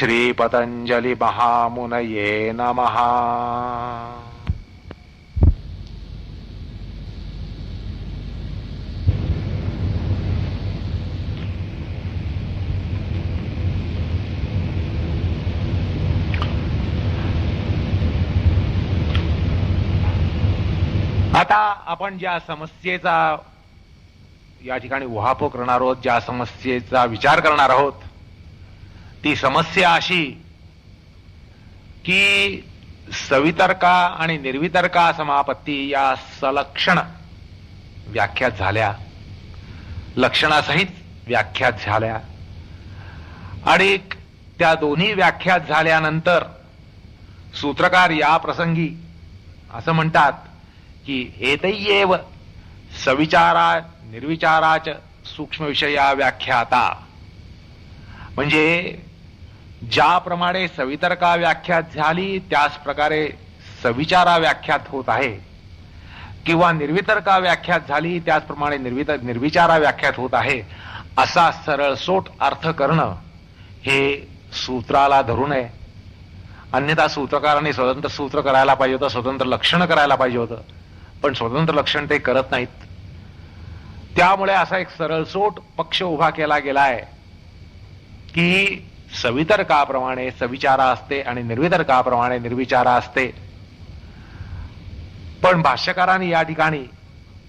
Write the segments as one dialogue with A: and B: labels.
A: श्री पतंजलि महामुनये नमः। आता आपण ज्या समस्येचा या ठिकाणी उहापोह करणार आहोत, ज्या समस्येचा विचार करणार आहोत, ती समस्या अशी की सवितर्का आणि निर्वितर्का समापत्ती या सलक्षण व्याख्यात झाल्या, लक्षणासहित व्याख्यात झाल्या आणि त्या दोन्ही व्याख्यात झाल्यानंतर सूत्रकार या प्रसंगी असं म्हणतात की एतय्येव सविचारा निर्विचाराच सूक्ष्म विषया व्याख्याता, म्हणजे ज्याप्रमाणे सवितर्का व्याख्यात झाली त्याच प्रकारे सविचारा व्याख्यात होत आहे, किंवा निर्वितर्का व्याख्यात झाली त्याचप्रमाणे निर्विचारा व्याख्यात होत आहे, असा सरळसोट अर्थ करणं हे सूत्राला धरू नये. अन्यथा सूत्रकारांनी स्वतंत्र सूत्र करायला पाहिजे होतं, स्वतंत्र लक्षण करायला पाहिजे होतं, पण स्वतंत्र लक्षण ते करत नाहीत. त्यामुळे असा एक सरळसोट पक्ष उभा केला गेलाय की सवितर्काप्रमाणे सविचारा असते आणि निर्वितर्काप्रमाणे निर्विचारा असते. पण भाष्यकारांनी या ठिकाणी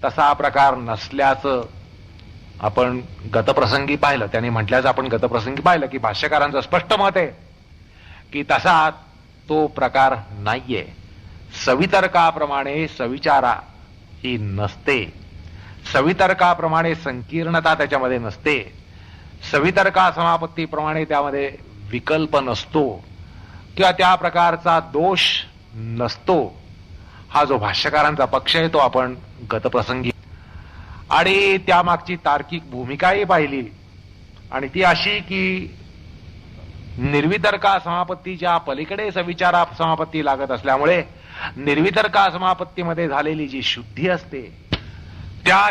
A: तसा प्रकार नसल्याचं आपण गतप्रसंगी पाहिलं. त्यांनी म्हटल्याचं आपण गतप्रसंगी पाहिलं की भाष्यकारांचं स्पष्ट मत आहे की तसा तो प्रकार नाहीये. सवितर्काप्रमाणे सविचारा ही नसते, सवितर्काप्रमाणे संकीर्णता त्याच्यामध्ये नसते, सवितर्का समापत्तीप्रमाणे त्यामध्ये विकल्प नसतो किंवा त्या प्रकारचा दोष नसतो. हा जो भाष्यकारांचा पक्ष आहे तो आपण गतप्रसंगी आणि त्यामागची तार्किक भूमिकाही पाहिली, आणि ती अशी की निर्वितर्का समापत्तीच्या पलीकडे सविचारा समापत्ती लागत असल्यामुळे निर्वितर्का समापत्तीमध्ये झालेली जी शुद्धी असते त्या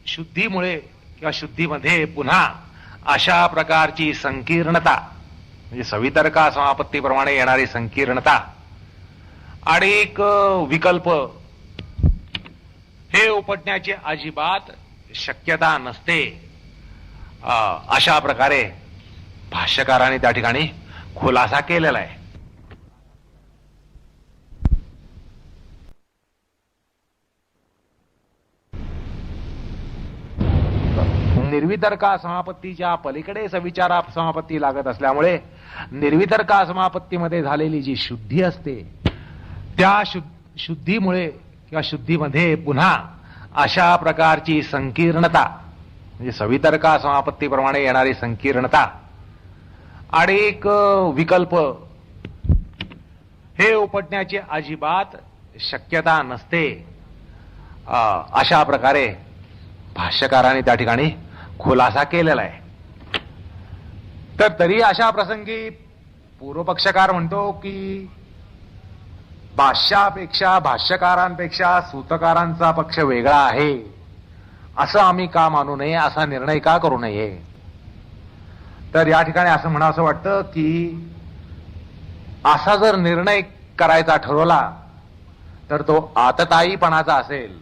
A: शुद्धीमुळे किंवा शुद्धीमध्ये पुन्हा अशा प्रकारची संकीर्णता, म्हणजे सवितर्का समापत्तीप्रमाणे येणारी संकीर्णता आणि एक विकल्प हे उपटण्याची अजिबात शक्यता नसते. अशा प्रकारे भाष्यकारांनी त्या ठिकाणी खुलासा केलेला आहे. निर्वितर्का समापत्तीच्या पलीकडे सविचारा समापत्ती लागत असल्यामुळे निर्वितर्का समापत्तीमध्ये झालेली जी शुद्धी असते त्या शुद्धीमुळे किंवा शुद्धीमध्ये पुन्हा अशा प्रकारची संकीर्णता, म्हणजे सवितर्का समापत्तीप्रमाणे येणारी संकीर्णता आणि एक विकल्प हे उपटण्याची अजिबात शक्यता नसते. अशा प्रकारे भाष्यकारांनी त्या ठिकाणी खुलासा केलेला आहे. तर तरी अशा प्रसंगी पूर्वपक्षकार म्हणतो की भाष्यापेक्षा भाष्यकारांपेक्षा सूत्रकारांचा पक्ष वेगळा आहे असं आम्ही का मानू नये, असा निर्णय का करू नये. तर या ठिकाणी असं म्हणावं वाटतं की असा जर निर्णय करायचा ठरवला तर तो आतताईपणाचा असेल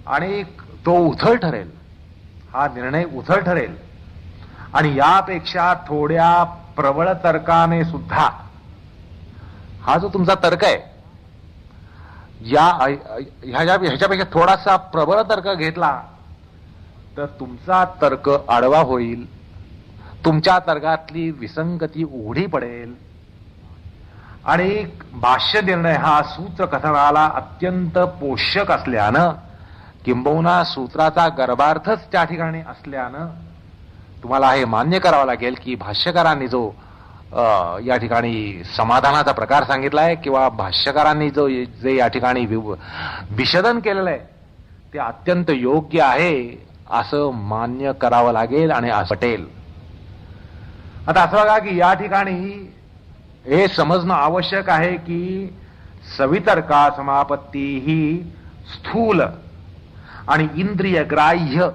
A: आणि तो उथळ ठरेल. हा निर्णय उथळ ठरेल आणि यापेक्षा थोड्या प्रबळ तर्काने सुद्धा हा जो तुमचा तर्क आहे ह्याच्यापेक्षा थोडासा प्रबळ तर्क घेतला तर तुमचा तर्क आडवा होईल, तुमच्या तर्कातली विसंगती उघडी पडेल आणि भाष्य निर्णय हा सूत्रकथनाला अत्यंत पोषक असल्यानं, किंबहुना सूत्राचा गर्भार्थच त्या ठिकाणी असल्यानं तुम्हाला हे मान्य करावं लागेल की भाष्यकारांनी जो या ठिकाणी समाधानाचा प्रकार सांगितलाय किंवा भाष्यकारांनी जो जे या ठिकाणी विशदन केलेलं आहे ते अत्यंत योग्य आहे असं मान्य करावं लागेल आणि असं पटेल. आता असं बघा की या ठिकाणी हे समजणं आवश्यक आहे की सवितर्का समापत्ती ही स्थूल आणि इंद्रिय ग्राह्य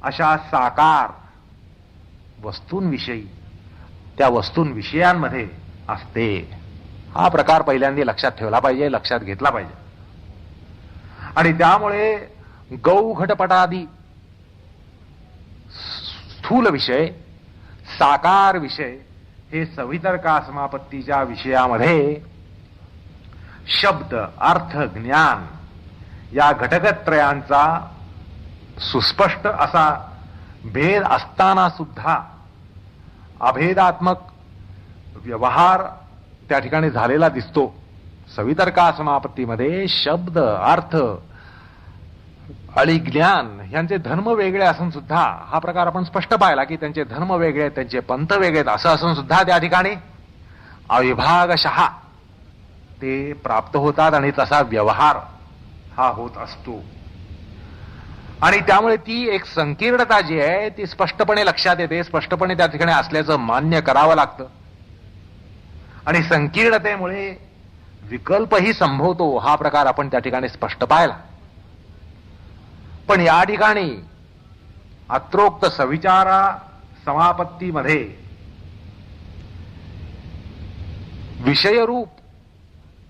A: अशा साकार वस्तूंविषयी त्या वस्तूंविषयांमध्ये असते. हा प्रकार पहिल्यांदा लक्षात ठेवला पाहिजे, लक्षात घेतला पाहिजे. आणि त्यामुळे गौ घटपटादी स्थूल विषय, साकार विषय हे सवितर्का समापत्तीच्या विषयामध्ये शब्द, अर्थ, ज्ञान या घटकत्रयांचा सुस्पष्ट असा भेद असताना सुद्धा अभेदात्मक व्यवहार त्या ठिकाणी झालेला दिसतो. सवितर्का समापत्तीमध्ये शब्द, अर्थ आणि ज्ञान यांचे धर्म वेगळे असून सुद्धा हा प्रकार आपण स्पष्ट पाहिला की त्यांचे धर्म वेगळे आहेत, त्यांचे पंथ वेगळे आहेत. असं असून सुद्धा त्या ठिकाणी अविभागशः ते प्राप्त होतात आणि तसा व्यवहार हा होत असतो. आणि त्यामुळे ती एक संकीर्णता जी आहे ती स्पष्टपणे लक्षात येते, स्पष्टपणे त्या ठिकाणी असल्याचं मान्य करावं लागतं. आणि संकीर्णतेमुळे विकल्पही संभवतो. हा प्रकार आपण त्या ठिकाणी स्पष्ट पाहिला. पण या ठिकाणी अत्रोक्त सविचारा समापत्तीमध्ये विषयरूप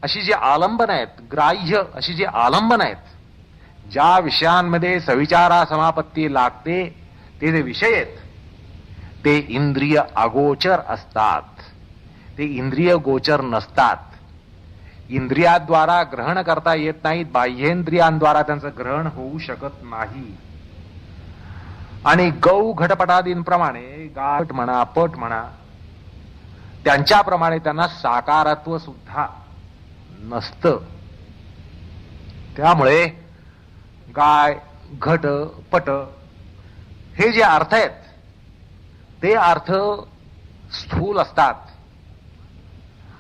A: अशी जी आलंबन आहेत, ग्राह्य अशी जी आलंबन आहेत, ज्या विषयांमध्ये सविचारा समापत्ती लागते ते जे विषय आहेत ते इंद्रिय अगोचर असतात, ते इंद्रिय गोचर नसतात. इंद्रियाद्वारा ग्रहण करता येत नाहीत, बाह्येंद्रियांद्वारा त्यांचं ग्रहण होऊ शकत नाही. आणि गौ घटपटादींप्रमाणे गाठ म्हणा, पट म्हणा, त्यांच्याप्रमाणे त्यांना साकारत्व सुद्धा नसतं. त्यामुळे गाय, घट, पट हे जे अर्थ आहेत ते अर्थ स्थूल असतात.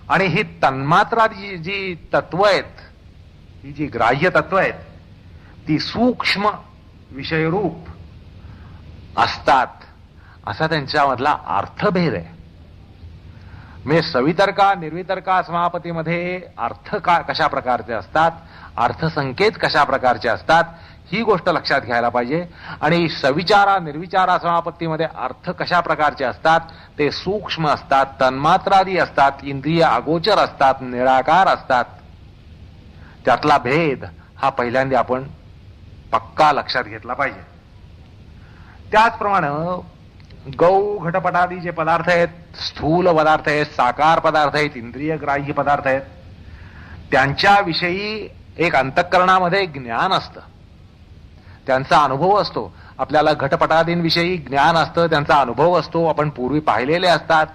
A: आणि ही तन्मात्रा जी तत्व आहेत, ही जी ग्राह्य तत्व आहेत ती सूक्ष्म विषयरूप असतात. असा त्यांच्यामधला अर्थभेद आहे. म्हणजे सवितर्का निर्वितर्का समापत्तीमध्ये अर्थ कशा प्रकारचे असतात, अर्थसंकेत कशा प्रकारचे असतात ही गोष्ट लक्षात घ्यायला पाहिजे. आणि सविचारा निर्विचारा समापत्तीमध्ये अर्थ कशा प्रकारचे असतात, ते सूक्ष्म असतात, तन्मात्रादी असतात, इंद्रिय अगोचर असतात, निराकार असतात. त्यातला भेद हा पहिल्यांदा आपण पक्का लक्षात घेतला पाहिजे. त्याचप्रमाणे गौ घटपटादी जे पदार्थ आहेत, स्थूल पदार्थ आहेत, साकार पदार्थ आहेत, इंद्रिय ग्राह्य पदार्थ आहेत, त्यांच्याविषयी एक अंतःकरणामध्ये ज्ञान असतं, त्यांचा अनुभव असतो. आपल्याला घटपटादींविषयी ज्ञान असतं, त्यांचा अनुभव असतो, आपण पूर्वी पाहिलेले असतात.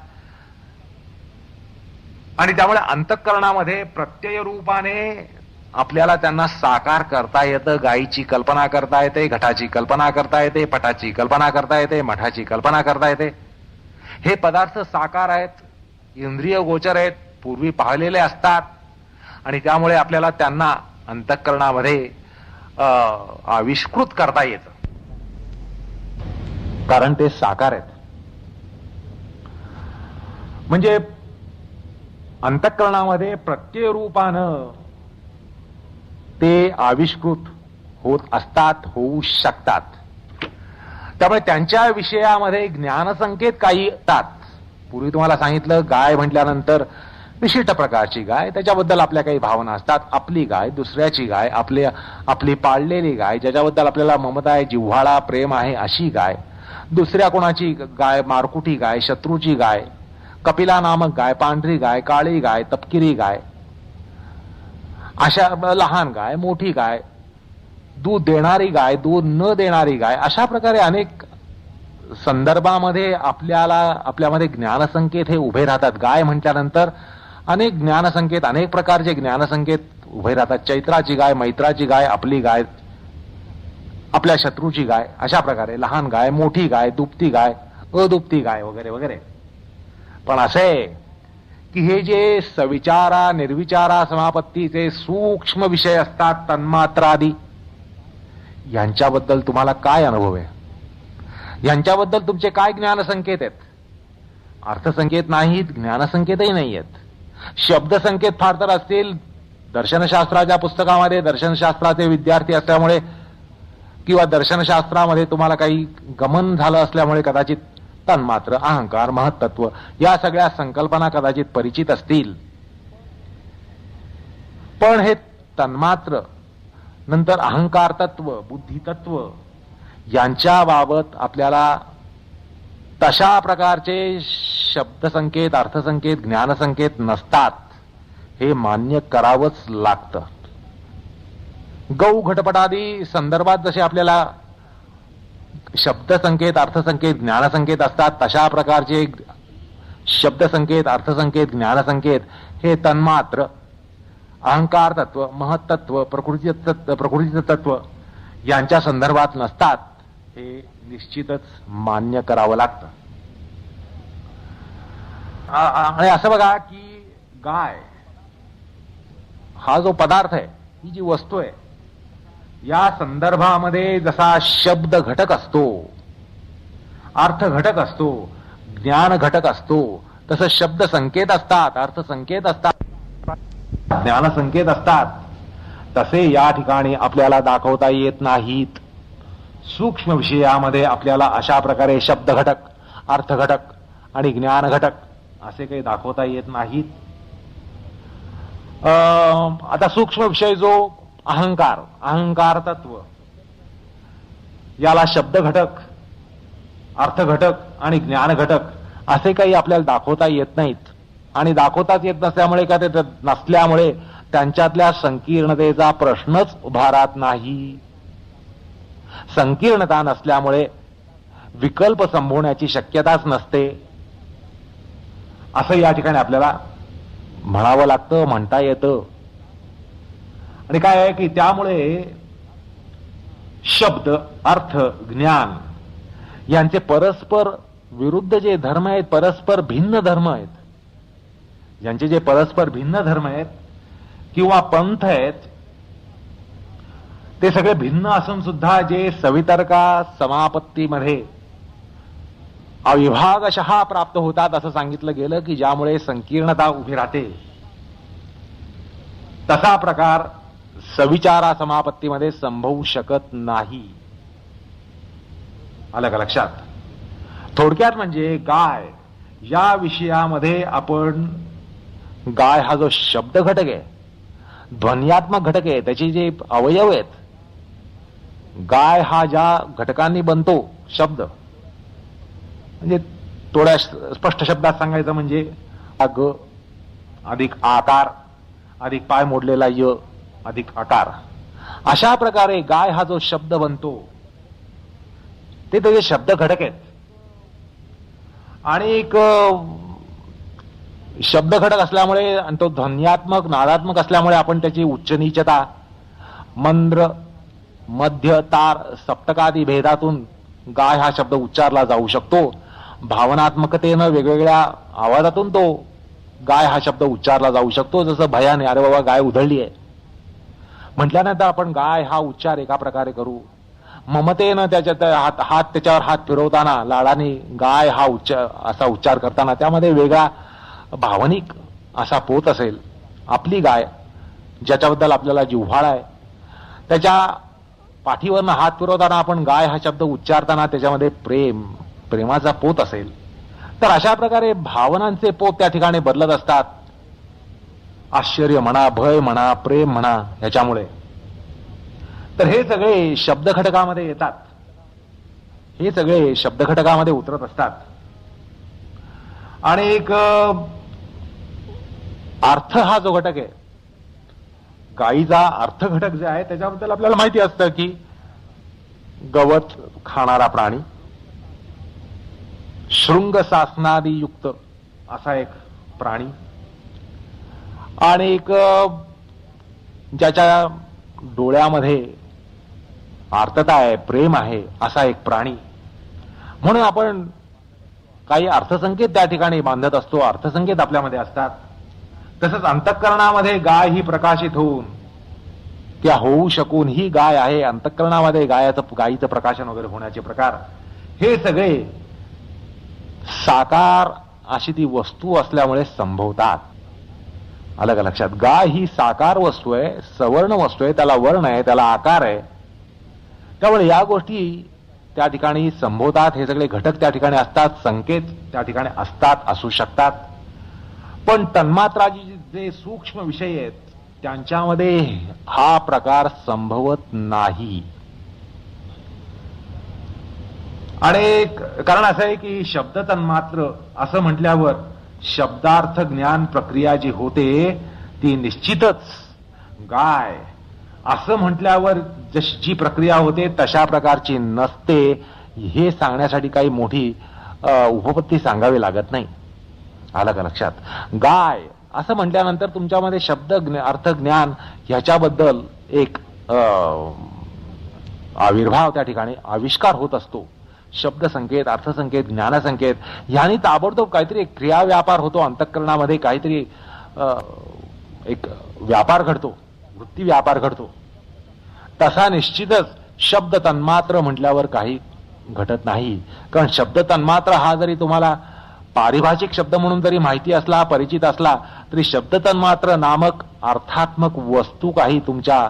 A: आणि त्यामुळे अंतःकरणामध्ये प्रत्यय रूपाने आपल्याला त्यांना साकार करता येतं. गायीची कल्पना करता येते, घटाची कल्पना करता येते, पटाची कल्पना करता येते, मठाची कल्पना करता येते. हे पदार्थ साकार आहेत, इंद्रिय गोचर आहेत, पूर्वी पाहिलेले असतात. आणि त्यामुळे आपल्याला त्यांना अंतःकरणामध्ये आविष्कृत करता येतं, कारण ते साकार आहेत. म्हणजे अंतःकरणामध्ये प्रत्यय रूपानं ते आविष्कृत होत असतात, होऊ शकतात. त्यामुळे त्यांच्या विषयामध्ये ज्ञानसंकेत काही येतात. पूर्वी तुम्हाला सांगितलं गाय म्हटल्यानंतर विशिष्ट प्रकारची गाय, त्याच्याबद्दल आपल्या काही भावना असतात. आपली गाय, दुसऱ्याची गाय, आपली पाळलेली गाय, ज्याच्याबद्दल आपल्याला ममता आहे, जिव्हाळा, प्रेम आहे, अशी गाय. दुसऱ्या कोणाची गाय, मारकुटी गाय, शत्रूची गाय, कपिला नामक गाय, पांढरी गाय, काळी गाय, तपकिरी गाय, अशा लहान गाय, मोठी गाय, दूध देणारी गाय, दूध न देणारी गाय, अशा प्रकारे अनेक संदर्भामध्ये आपल्यामध्ये ज्ञानसंकेत हे उभे राहतात. गाय म्हटल्यानंतर अनेक ज्ञानसंकेत, अनेक प्रकारचे ज्ञानसंकेत उभे राहतात. चैत्राची गाय, मैत्राची गाय, आपली गाय, आपल्या शत्रूची गाय, अशा प्रकारे लहान गाय, मोठी गाय, दुभती गाय, अदुभती गाय वगैरे वगैरे. पण असे की हे जे सविचारा निर्विचारा समापत्तीचे सूक्ष्म विषय असतात, तन्मात्रादी, यांच्याबद्दल तुम्हाला काय अनुभव आहे? यांच्याबद्दल तुमचे काय ज्ञानसंकेत आहेत? अर्थसंकेत नाहीत, ज्ञानसंकेतही नाही आहेत. शब्दसंकेत फार तर असतील. दर्शनशास्त्राच्या पुस्तकामध्ये दर्शनशास्त्राचे विद्यार्थी असल्यामुळे किंवा दर्शनशास्त्रामध्ये तुम्हाला काही गमन झालं असल्यामुळे कदाचित तन्मात्र, अहंकार, महत्त्व या सगळ्या संकल्पना कदाचित परिचित असतील. पण हे तन्मात्र नंतर अहंकार तत्व, बुद्धी तत्व यांच्याबाबत आपल्याला तशा प्रकारचे शब्दसंकेत, अर्थसंकेत, ज्ञानसंकेत नसतात, हे मान्य करावंच लागतं. गौ घटपटादी संदर्भात जसे आपल्याला शब्दसंकेत, अर्थसंकेत, ज्ञानसंकेत असतात, तशा प्रकारचे शब्दसंकेत, अर्थसंकेत, ज्ञानसंकेत हे तन्मात्र, अहंकार तत्व, महत्त्व, प्रकृती तत्व यांच्या संदर्भात नसतात, हे निश्चितच मान्य करावं लागतं. आणि असं बघा की गाय हा जो पदार्थ आहे, ही जी वस्तू आहे, या संदर्भामध्ये जसा शब्द घटक असतो, अर्थ घटक असतो, ज्ञान घटक असतो, तसं शब्द संकेत असतात, अर्थ संकेत असतात, ज्ञान संकेत असतात, तसे या ठिकाणी आपल्याला दाखवता येत नाहीत. सूक्ष्म विषयामध्ये आपल्याला अशा प्रकारे शब्द घटक, अर्थ घटक आणि ज्ञान घटक असे काही दाखवता येत नाहीत. आता सूक्ष्म विषय जो अहंकार, अहंकार तत्व, याला शब्द घटक, अर्थ घटक आणि ज्ञान घटक असे काही आपल्याला दाखवता येत नाहीत. आणि दाखवताच येत नसल्यामुळे का ते नसल्यामुळे त्यांच्यातल्या संकीर्णतेचा प्रश्नच उभा राहत नाही. संकीर्णता नसल्यामुळे विकल्प संभवण्याची शक्यताच नसते, असं या ठिकाणी आपल्याला म्हणावं लागतं, म्हणता येतं. आणि काय आहे की त्यामुळे शब्द, अर्थ, ज्ञान यांचे परस्पर विरुद्ध जे धर्म आहेत, परस्पर भिन्न धर्म आहेत, यांचे जे परस्पर भिन्न धर्म आहेत किंवा पंथ आहेत, ते सगळे भिन्न असून सुद्धा जे सवितर्का समापत्तीमध्ये अविभागशः प्राप्त होतात असं सांगितलं गेलं की ज्यामुळे संकीर्णता उभी राहते, तसा प्रकार सविचारा समापत्तीमध्ये संभवू शकत नाही. आलं का लक्षात? थोडक्यात म्हणजे गाय या विषयामध्ये आपण, गाय हा जो शब्द घटक आहे, ध्वन्यात्मक घटक आहे, त्याचे जे अवयव आहेत, गाय हा ज्या घटकांनी बनतो शब्द, म्हणजे थोड्या स्पष्ट शब्दात सांगायचं म्हणजे ग अधिक आकार अधिक पाय मोडलेला य अधिक आकार, अशा प्रकारे गाय हा जो शब्द बनतो ते त्याचे शब्द घटक आहेत. आणि एक शब्द घटक असल्यामुळे आणि तो ध्वन्यात्मक, नादात्मक असल्यामुळे आपण त्याची उच्च नीचता, मंद्र, मध्य, तार, सप्तकादी भेदातून गाय हा शब्द उच्चारला जाऊ शकतो. भावनात्मकतेनं वेगवेगळ्या आवाजातून तो गाय हा शब्द उच्चारला जाऊ शकतो. जसं भयाने अरे बाबा गाय उधळली आहे म्हटल्यानंतर आपण गाय हा उच्चार एका प्रकारे करू. ममतेनं त्याच्यात हात त्याच्यावर हात फिरवताना लाडाने गाय हा असा उच्चार करताना त्यामध्ये वेगळा भावनिक असा पोत असेल. आपली गाय ज्याच्याबद्दल आपल्याला जिव्हाळा आहे, त्याच्या पाठीवरनं हात फिरवताना आपण गाय हा शब्द उच्चारताना त्याच्यामध्ये प्रेमाचा पोत असेल. तर अशा प्रकारे भावनांचे पोत त्या ठिकाणी बदलत असतात. आश्चर्य म्हणा, भय म्हणा, प्रेम म्हणा, ह्याच्यामुळे. तर हे सगळे शब्द घटकामध्ये येतात, हे सगळे शब्द घटकामध्ये उतरत असतात. आणि एक अर्थ हा जो घटक आहे, गायीचा अर्थ घटक जे आहे त्याच्याबद्दल आपल्याला माहिती असतं की गवत खाणारा प्राणी, शृंग सासनादी युक्त असा एक प्राणी, आणि एक ज्याच्या डोळ्यामध्ये आर्तता आहे, प्रेम आहे असा एक प्राणी. म्हणून आपण काही अर्थसंकेत त्या ठिकाणी बांधत असतो, अर्थसंकेत आपल्यामध्ये असतात. तसंच अंतःकरणामध्ये गाय ही प्रकाशित होऊन, त्या होऊ शकून ही गाय आहे, अंतःकरणामध्ये गायीचं प्रकाशन वगैरे होण्याचे प्रकार, हे सगळे साकार अशी ती वस्तू असल्यामुळे संभवतात. आलं का लक्षात? गाय ही साकार वस्तू आहे, सवर्ण वस्तू आहे, त्याला वर्ण आहे, त्याला आकार आहे. त्यामुळे या गोष्टी त्या ठिकाणी संबोधात, हे सगळे घटक त्या ठिकाणी असतात, संकेत त्या ठिकाणी असतात, असू शकतात. पण तन्मात्राचे जे सूक्ष्म विषय आहेत त्यांच्यामध्ये हा प्रकार संभवत नाही. आणि कारण असं आहे की शब्द तन्मात्र असं म्हटल्यावर शब्दार्थ ज्ञान प्रक्रिया जी होते ती निश्चितच गाय असं म्हटल्यावर जी प्रक्रिया होते तशा प्रकारची नसते, हे सांगण्यासाठी काही मोठी उपपत्ती सांगावी लागत नाही. आलं का लक्षात? गाय असं म्हटल्यानंतर तुमच्यामध्ये शब्द अर्थ ज्ञान ह्याच्याबद्दल एक आविर्भाव त्या ठिकाणी आविष्कार होत असतो. शब्द संकेत, अर्थसंकेत, ज्ञानसंकेत ह्यानी ताबडतोब काहीतरी एक क्रिया व्यापार होतो, अंतःकरणामध्ये काहीतरी एक व्यापार घडतो, वृत्ती व्यापार घडतो. तसा निश्चितच शब्द तन्मात्र म्हटल्यावर काही घटत नाही. कारण शब्द तन्मात्र हा जरी तुम्हाला पारिभाषिक शब्द म्हणून जरी माहिती असला, परिचित असला, तरी शब्द तन्मात्र नामक अर्थात्मक वस्तू काही तुमच्या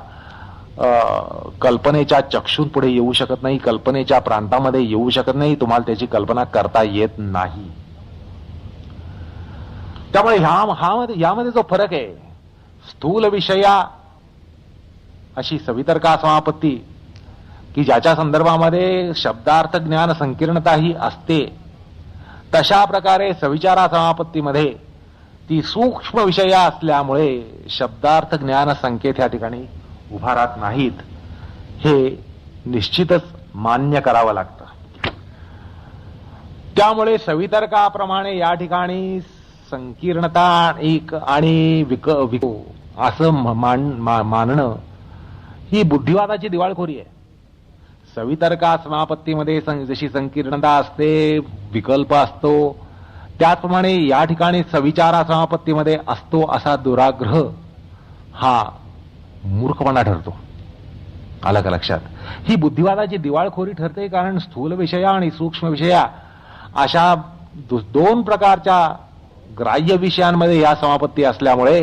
A: कल्पनेच्या चक्षून पुढे येऊ शकत नाही, कल्पनेच्या प्रांतामध्ये येऊ शकत नाही, तुम्हाला त्याची कल्पना करता येत नाही. त्यामुळे यामध्ये जो फरक आहे, स्थूल विषया अशी सवितर्का समापत्ती की ज्याच्या संदर्भामध्ये शब्दार्थ ज्ञान संकीर्णता ही असते, तशा प्रकारे सविचारा समापत्तीमध्ये ती सूक्ष्म विषया असल्यामुळे शब्दार्थ ज्ञान संकेत या ठिकाणी उभा राहत नाहीत. हे निश्चितच मान्य करावं लागतं. त्यामुळे सवितर्काप्रमाणे या ठिकाणी संकीर्णता आणि असं मानणं ही बुद्धिवादाची दिवाळखोरी आहे. सवितर्का समापत्तीमध्ये जशी संकीर्णता असते, विकल्प असतो, त्याचप्रमाणे या ठिकाणी सविचारा समापत्तीमध्ये असतो असा दुराग्रह हा मूर्खपणा ठरतो. आलं का लक्षात? ही बुद्धिवादाची दिवाळखोरी ठरते. कारण स्थूल विषया आणि सूक्ष्म विषया अशा दोन प्रकारच्या ग्राह्य विषयांमध्ये या समापत्ती असल्यामुळे,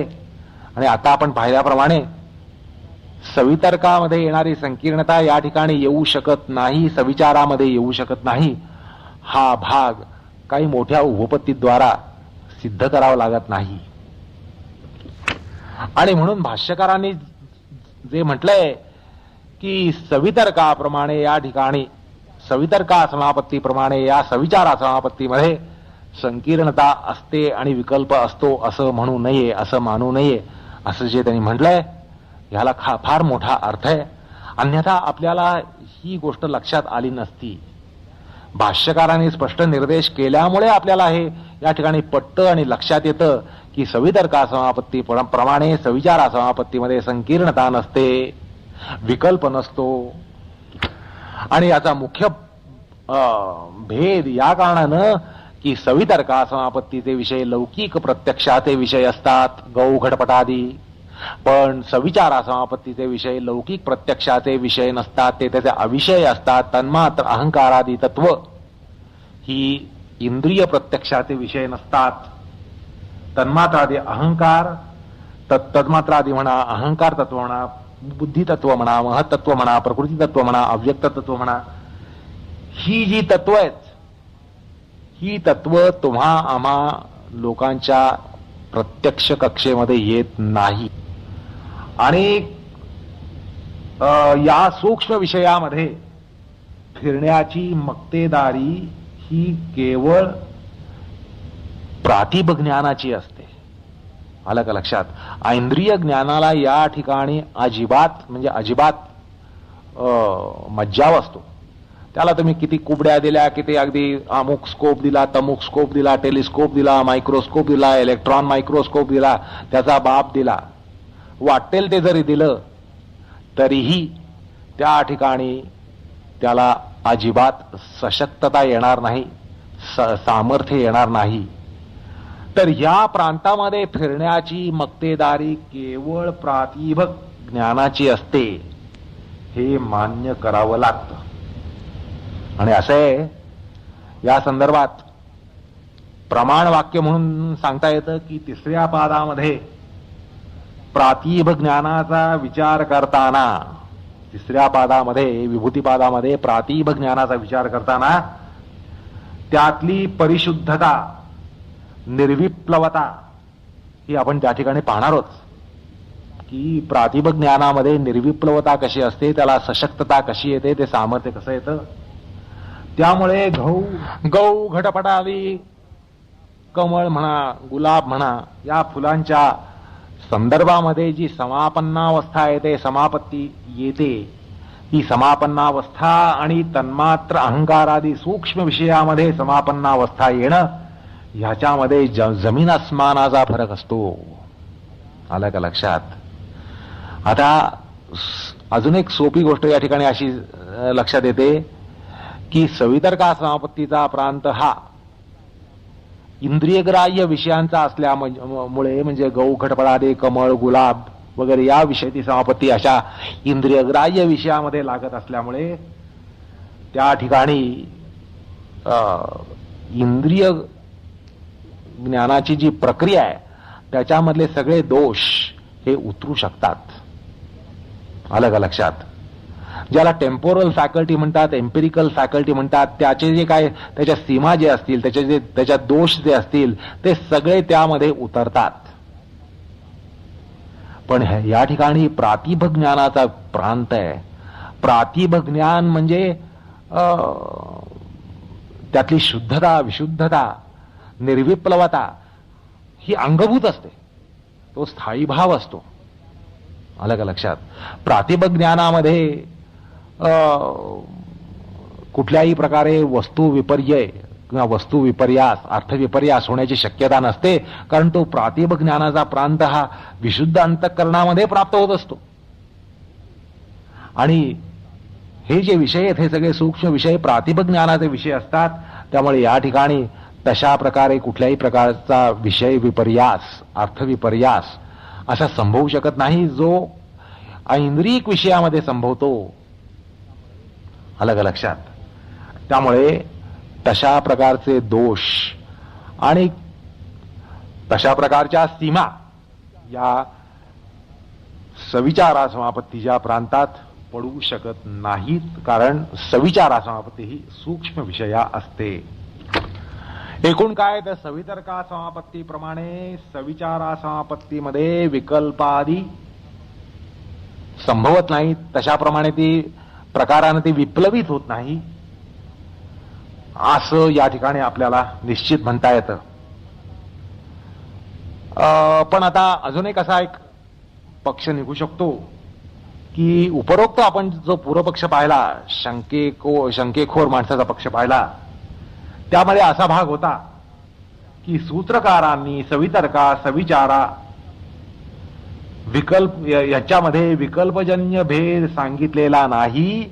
A: आणि आता आपण पाहिल्याप्रमाणे सवितर्कामध्ये येणारी संकीर्णता या ठिकाणी येऊ शकत नाही, सविचारामध्ये येऊ शकत नाही. हा भाग काही मोठ्या उपपत्तीद्वारा सिद्ध करावा लागत नाही. आणि म्हणून भाष्यकारांनी जे म्हटलंय की सवितर्काप्रमाणे या ठिकाणी सवितर्का समापत्तीप्रमाणे या सविचारा समापत्तीमध्ये संकीर्णता असते आणि विकल्प असतो असं म्हणू नये, असं मानू नये, असं जे त्यांनी म्हटलंय ह्याला फार मोठा अर्थ आहे. अन्यथा आपल्याला ही गोष्ट लक्षात आली नसती. भाष्यकारांनी स्पष्ट निर्देश केल्यामुळे आपल्याला हे या ठिकाणी पटतं आणि लक्षात येतं की सवितर्का समापत्ती प्रमाणे सविचारा समापत्तीमध्ये संकीर्णता नसते, विकल्प नसतो. आणि याचा मुख्य भेद या कारणानं की सवितर्का समापत्तीचे विषय लौकिक प्रत्यक्षाचे विषय असतात, गौ घटपटादी, पण सविचारा समापत्तीचे विषय लौकिक प्रत्यक्षाचे विषय नसतात, ते त्याचे अविषय असतात. तन्मात्र अहंकारादी तत्व ही इंद्रिय प्रत्यक्षाचे विषय नसतात. तन्मात्रादी अहंकार, तन्मात्रादी म्हणा, अहंकार तत्व म्हणा, बुद्धी तत्व म्हणा, महत्त्व म्हणा, प्रकृती तत्व म्हणा, अव्यक्त तत्व म्हणा, ही जी तत्व आहेत, ही तत्व तुम्हा आम्हा लोकांच्या प्रत्यक्ष कक्षेमध्ये येत नाही. आणि या सूक्ष्म विषयामध्ये फिरण्याची मक्तेदारी ही केवळ प्रातिभ ज्ञानाची असते. आलं का लक्षात? इंद्रिय ज्ञानाला या ठिकाणी अजिबात मज्जाव असतो. त्याला तुम्ही किती कुबड्या दिल्या, किती अगदी अमुक स्कोप दिला, तमुक स्कोप दिला, टेलिस्कोप दिला, मायक्रोस्कोप दिला, इलेक्ट्रॉन मायक्रोस्कोप दिला, त्याचा बाप दिला, वाटेल ते जरी दिलं तरीही त्या ठिकाणी त्याला अजिबात सशक्तता येणार नाही, सामर्थ्य येणार नाही. तर या प्रांतामध्ये फिरण्याची मक्तेदारी केवळ प्रातिभ ज्ञानाची असते, हे मान्य करावं लागतं. आणि असे या संदर्भात प्रमाण वाक्य म्हणून सांगता येतं की तिसऱ्या पादामध्ये प्रातिभ ज्ञानाचा विचार करताना तिसऱ्या पादामध्ये विभूतिपादामध्ये प्रातिभ ज्ञानाचा विचार करताना त्यातली परिशुद्धता, निर्विप्लवता ही आपण त्या ठिकाणी पाहणार आहोत की प्रातिभ ज्ञानामध्ये निर्विप्लवता कशी असते, त्याला सशक्तता कशी येते, ते सामर्थ्य कसं येतं. त्यामुळे गौ घटपटादी कमळ म्हणा, गुलाब म्हणा, या फुलांच्या संदर्भामध्ये जी समापन्नावस्था येते, समापत्ती येते, ही समापन्नावस्था आणि तन्मात्र अहंकारादी सूक्ष्म विषयामध्ये समापन्नावस्था येणं, ह्याच्यामध्ये जमीन आसमानाचा फरक असतो. आलं का लक्षात. आता अजून एक सोपी गोष्ट या ठिकाणी अशी लक्षात येते की सवितर्का समापत्तीचा प्रांत हा इंद्रियग्राह्य विषयांचा असल्यामुळे, म्हणजे गौ घटपटादी कमळ गुलाब वगैरे या विषयाची समापत्ती अशा इंद्रियग्राह्य विषयामध्ये लागत असल्यामुळे त्या ठिकाणी इंद्रिय ज्ञानाची जी प्रक्रिया आहे त्याच्यामधले सगळे दोष हे उतरू शकतात. आलं का लक्षात. ज्याला टेम्पोरल फॅकल्टी म्हणतात, एम्पिरिकल फॅकल्टी म्हणतात, त्याचे जे काय त्याच्या सीमा जे असतील, त्याच्या दोष जे असतील ते सगळे त्यामध्ये उतरतात. पण या ठिकाणी प्रातिभ ज्ञानाचा प्रांत आहे. प्रातिभ ज्ञान म्हणजे त्यातली शुद्धता, विशुद्धता, निर्विप्लवता ही अंगभूत असते, तो स्थायी भाव असतो. आलं का लक्षात. प्रातिभ ज्ञानामध्ये कुठल्याही प्रकारे वस्तू विपर्यय किंवा वस्तू विपर्यास, अर्थविपर्यास होण्याची शक्यता नसते, कारण तो प्रातिभ ज्ञानाचा प्रांत हा विशुद्ध अंतःकरणामध्ये प्राप्त होत असतो. आणि हे जे विषय आहेत हे सगळे सूक्ष्म विषय प्रातिभ ज्ञानाचे विषय असतात. त्यामुळे या ठिकाणी तशा प्रकारे कुठल्याही प्रकारचा विषय विपर्यास, अर्थविपर्यास असा संभवू शकत नाही जो ऐंद्रिक विषयामध्ये संभवतो. आलं का लक्षात. त्यामुळे तशा प्रकारचे दोष आणि तशा प्रकारच्या सीमा या सविचारा समापत्तीच्या प्रांतात पडू शकत नाहीत, कारण सविचारा समापत्ती ही सूक्ष्म विषया असते. एकूण काय तर सवितर्का समापत्तीप्रमाणे सविचारा समापत्तीमध्ये विकल्पादी संभवत नाही, तशाप्रमाणे ती प्रकाराने ती विप्लवित होत नाही असं या ठिकाणी आपल्याला निश्चित म्हणता येतं. पण आता अजून एक असा एक पक्ष निघू शकतो की उपरोक्त आपण जो पूर्वपक्ष पाहिला, शंकेखोर माणसाचा पक्ष पाहिला, त्यामध्ये असा भाग होता की सूत्रकारांनी सवितर्का, सविचारा, विकल्प याच्यामध्ये विकल्पजन्य भेद सांगितलेला नाही,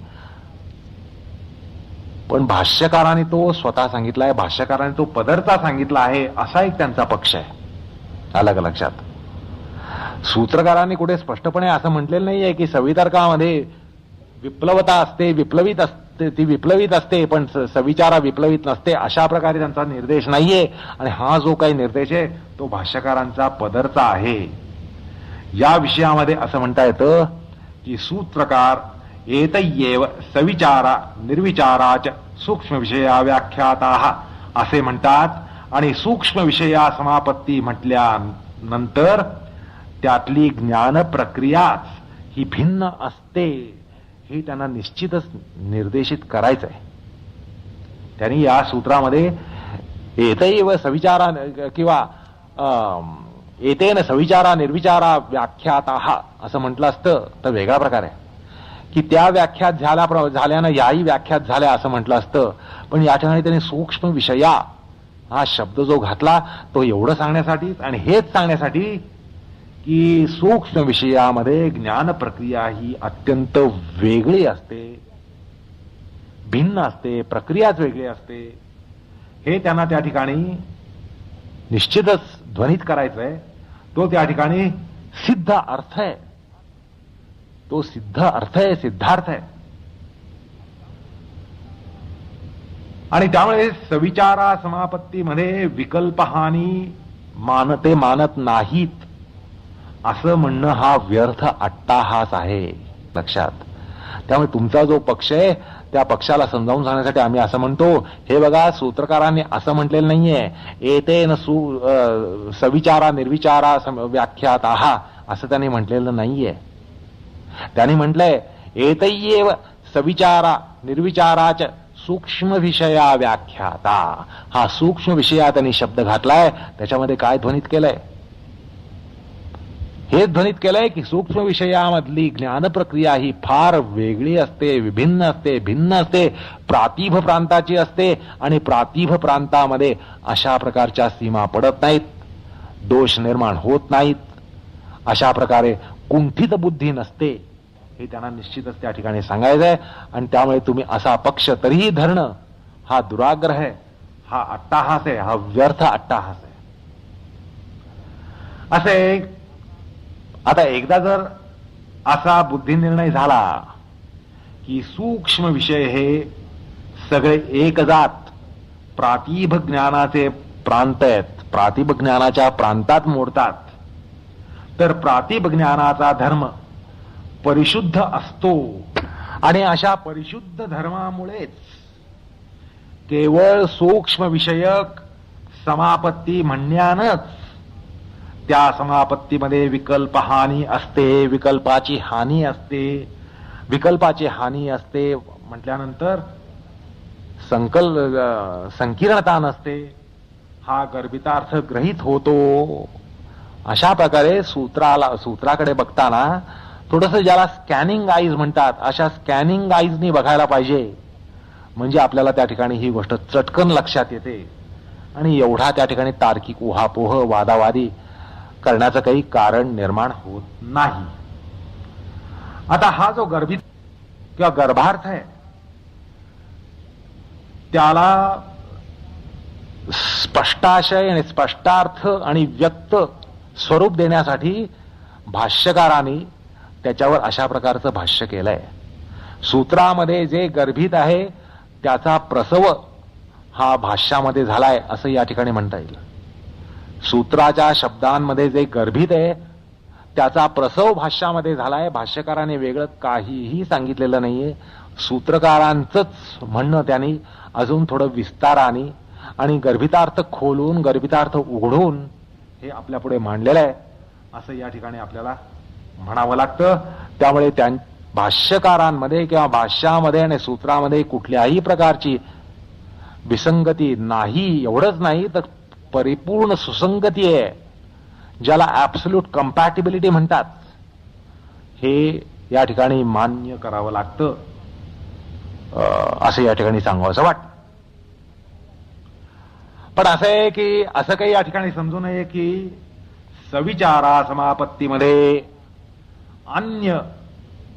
A: पण भाष्यकारांनी तो स्वतः सांगितला आहे, भाष्यकारांनी तो पदरचा सांगितला आहे, असा एक त्यांचा पक्ष आहे. आलं का लक्षात. सूत्रकारांनी कुठे स्पष्टपणे असं म्हटलेलं नाहीये की सवितर्कामध्ये विप्लवता असते, विप्लवित असते, ती विप्लवित असते पण सविचारा विप्लवित नसते, अशा प्रकारे त्यांचा निर्देश नाहीये. आणि हा जो काही निर्देश आहे तो भाष्यकारांचा पदरचा आहे. या विषयामध्ये असं म्हणता येतं की सूत्रकार एतय्येव सविचारा निर्विचाराच सूक्ष्म विषया व्याख्याताः असे म्हणतात. आणि सूक्ष्म विषया समापत्ती म्हटल्यानंतर त्यातली ज्ञान प्रक्रियाच ही भिन्न असते, हे त्यांना निश्चितच निर्देशित करायचं आहे. त्यांनी या सूत्रामध्ये एतैव सविचारा किंवा एतेन सविचारा निर्विचारा व्याख्याताः असं म्हटलं असतं तर वेगळा प्रकार आहे की त्या व्याख्यात झाल्यानं याही व्याख्यात झाल्या असं म्हटलं असतं. पण या ठिकाणी त्यांनी सूक्ष्म विषया हा शब्द जो घातला तो एवढं सांगण्यासाठीच आणि हेच सांगण्यासाठी की सूक्ष्म विषयामध्ये ज्ञान प्रक्रिया ही अत्यंत वेगळी असते, भिन्न असते, प्रक्रियाच वेगळी असते, हे त्यांना त्या ठिकाणी निश्चितच ध्वनित करायचं आहे. तो त्या ठिकाणी सिद्ध अर्थ आहे, तो सिद्ध अर्थ आहे, सिद्धार्थ आहे. आणि त्यामुळे सविचारा समापत्तीमध्ये विकल्पहानी मानत नाहीत असं म्हणणं हा व्यर्थ अट्टाहास आहे. लक्षात. त्यामुळे तुमचा जो पक्ष आहे त्या पक्षाला समजावून सांगण्यासाठी आम्ही असं म्हणतो, हे बघा सूत्रकारांनी असं म्हटलेलं नाहीये एतेन सविचारा निर्विचारा व्याख्यात आहा असं त्यांनी म्हटलेलं नाहीये. त्यांनी म्हटलंय एतय्येव सविचारा निर्विचाराच सूक्ष्म विषया व्याख्याता. हा सूक्ष्म विषया त्यांनी शब्द घातलाय. त्याच्यामध्ये काय ध्वनित केलंय? हे ध्वनित केलंय की सूक्ष्म विषयामधली ज्ञान प्रक्रिया ही फार वेगळी असते, विभिन्न असते, भिन्न असते, प्रातिभ प्रांताची असते आणि प्रातिभ प्रांतामध्ये अशा प्रकारच्या सीमा पडत नाहीत, दोष निर्माण होत नाहीत, अशा प्रकारे कुंठित बुद्धी नसते, हे त्यांना निश्चितच त्या ठिकाणी सांगायचं आहे. आणि त्यामुळे तुम्ही असा पक्ष तरीही धरणं हा दुराग्रह आहे, हा अट्टाहास आहे, हा व्यर्थ अट्टाहास आहे. असे आता एकदा जर असा बुद्धिनिर्णय झाला की सूक्ष्म विषय हे सगळे एक जात प्रातिभ ज्ञानाचे प्रांत आहेत, प्रातिभ ज्ञानाच्या प्रांतात मोडतात, तर प्रातिभ ज्ञानाचा धर्म परिशुद्ध असतो. आणि अशा परिशुद्ध धर्मामुळेच केवळ सूक्ष्म विषयक समापत्ती म्हणण्यानंच त्या समापत्तीमध्ये विकल्प हानी असते, विकल्पाची हानी असते. विकल्पाची हानी असते म्हटल्यानंतर संकीर्णता नसते, हा गर्भितार्थ ग्रहित होतो. अशा प्रकारे सूत्राकडे बघताना थोडंसं ज्याला स्कॅनिंग आईज म्हणतात, अशा स्कॅनिंग आईजनी बघायला पाहिजे, म्हणजे आपल्याला त्या ठिकाणी ही गोष्ट चटकन लक्षात येते आणि एवढा त्या ठिकाणी तार्किक उहापोह वादावादी करण्याचं काही कारण निर्माण होत नाही. आता हा जो गर्भित किंवा गर्भार्थ आहे त्याला स्पष्टाशय आणि स्पष्टार्थ आणि व्यक्त स्वरूप देण्यासाठी भाष्यकारांनी त्याच्यावर अशा प्रकारचं भाष्य केलंय. सूत्रामध्ये जे गर्भित आहे त्याचा प्रसव हा भाष्यामध्ये झालाय असं या ठिकाणी म्हणता येईल. सूत्राच्या शब्दांमध्ये जे गर्भित आहे त्याचा प्रसव भाष्यामध्ये झालाय. भाष्यकाराने वेगळं काहीही सांगितलेलं नाहीये. सूत्रकारांचंच म्हणणं त्यांनी अजून थोडं विस्ताराने आणि गर्भितार्थ खोलून गर्भितार्थ उघडून हे आपल्या पुढे मांडलेलं आहे असं या ठिकाणी आपल्याला म्हणावं लागतं. त्यामुळे त्या भाष्यकारांमध्ये किंवा भाष्यामध्ये आणि सूत्रामध्ये कुठल्याही प्रकारची विसंगती नाही. एवढंच नाही तर परिपूर्ण सुसंगती आहे, ज्याला ऍब्सोल्यूट कंपॅटिबिलिटी म्हणतात, हे या ठिकाणी मान्य करावं लागतं असं या ठिकाणी सांगावं वाटतं. पण असं आहे की असं काही या ठिकाणी समजू नये की सविचारा समापत्तीमध्ये अन्य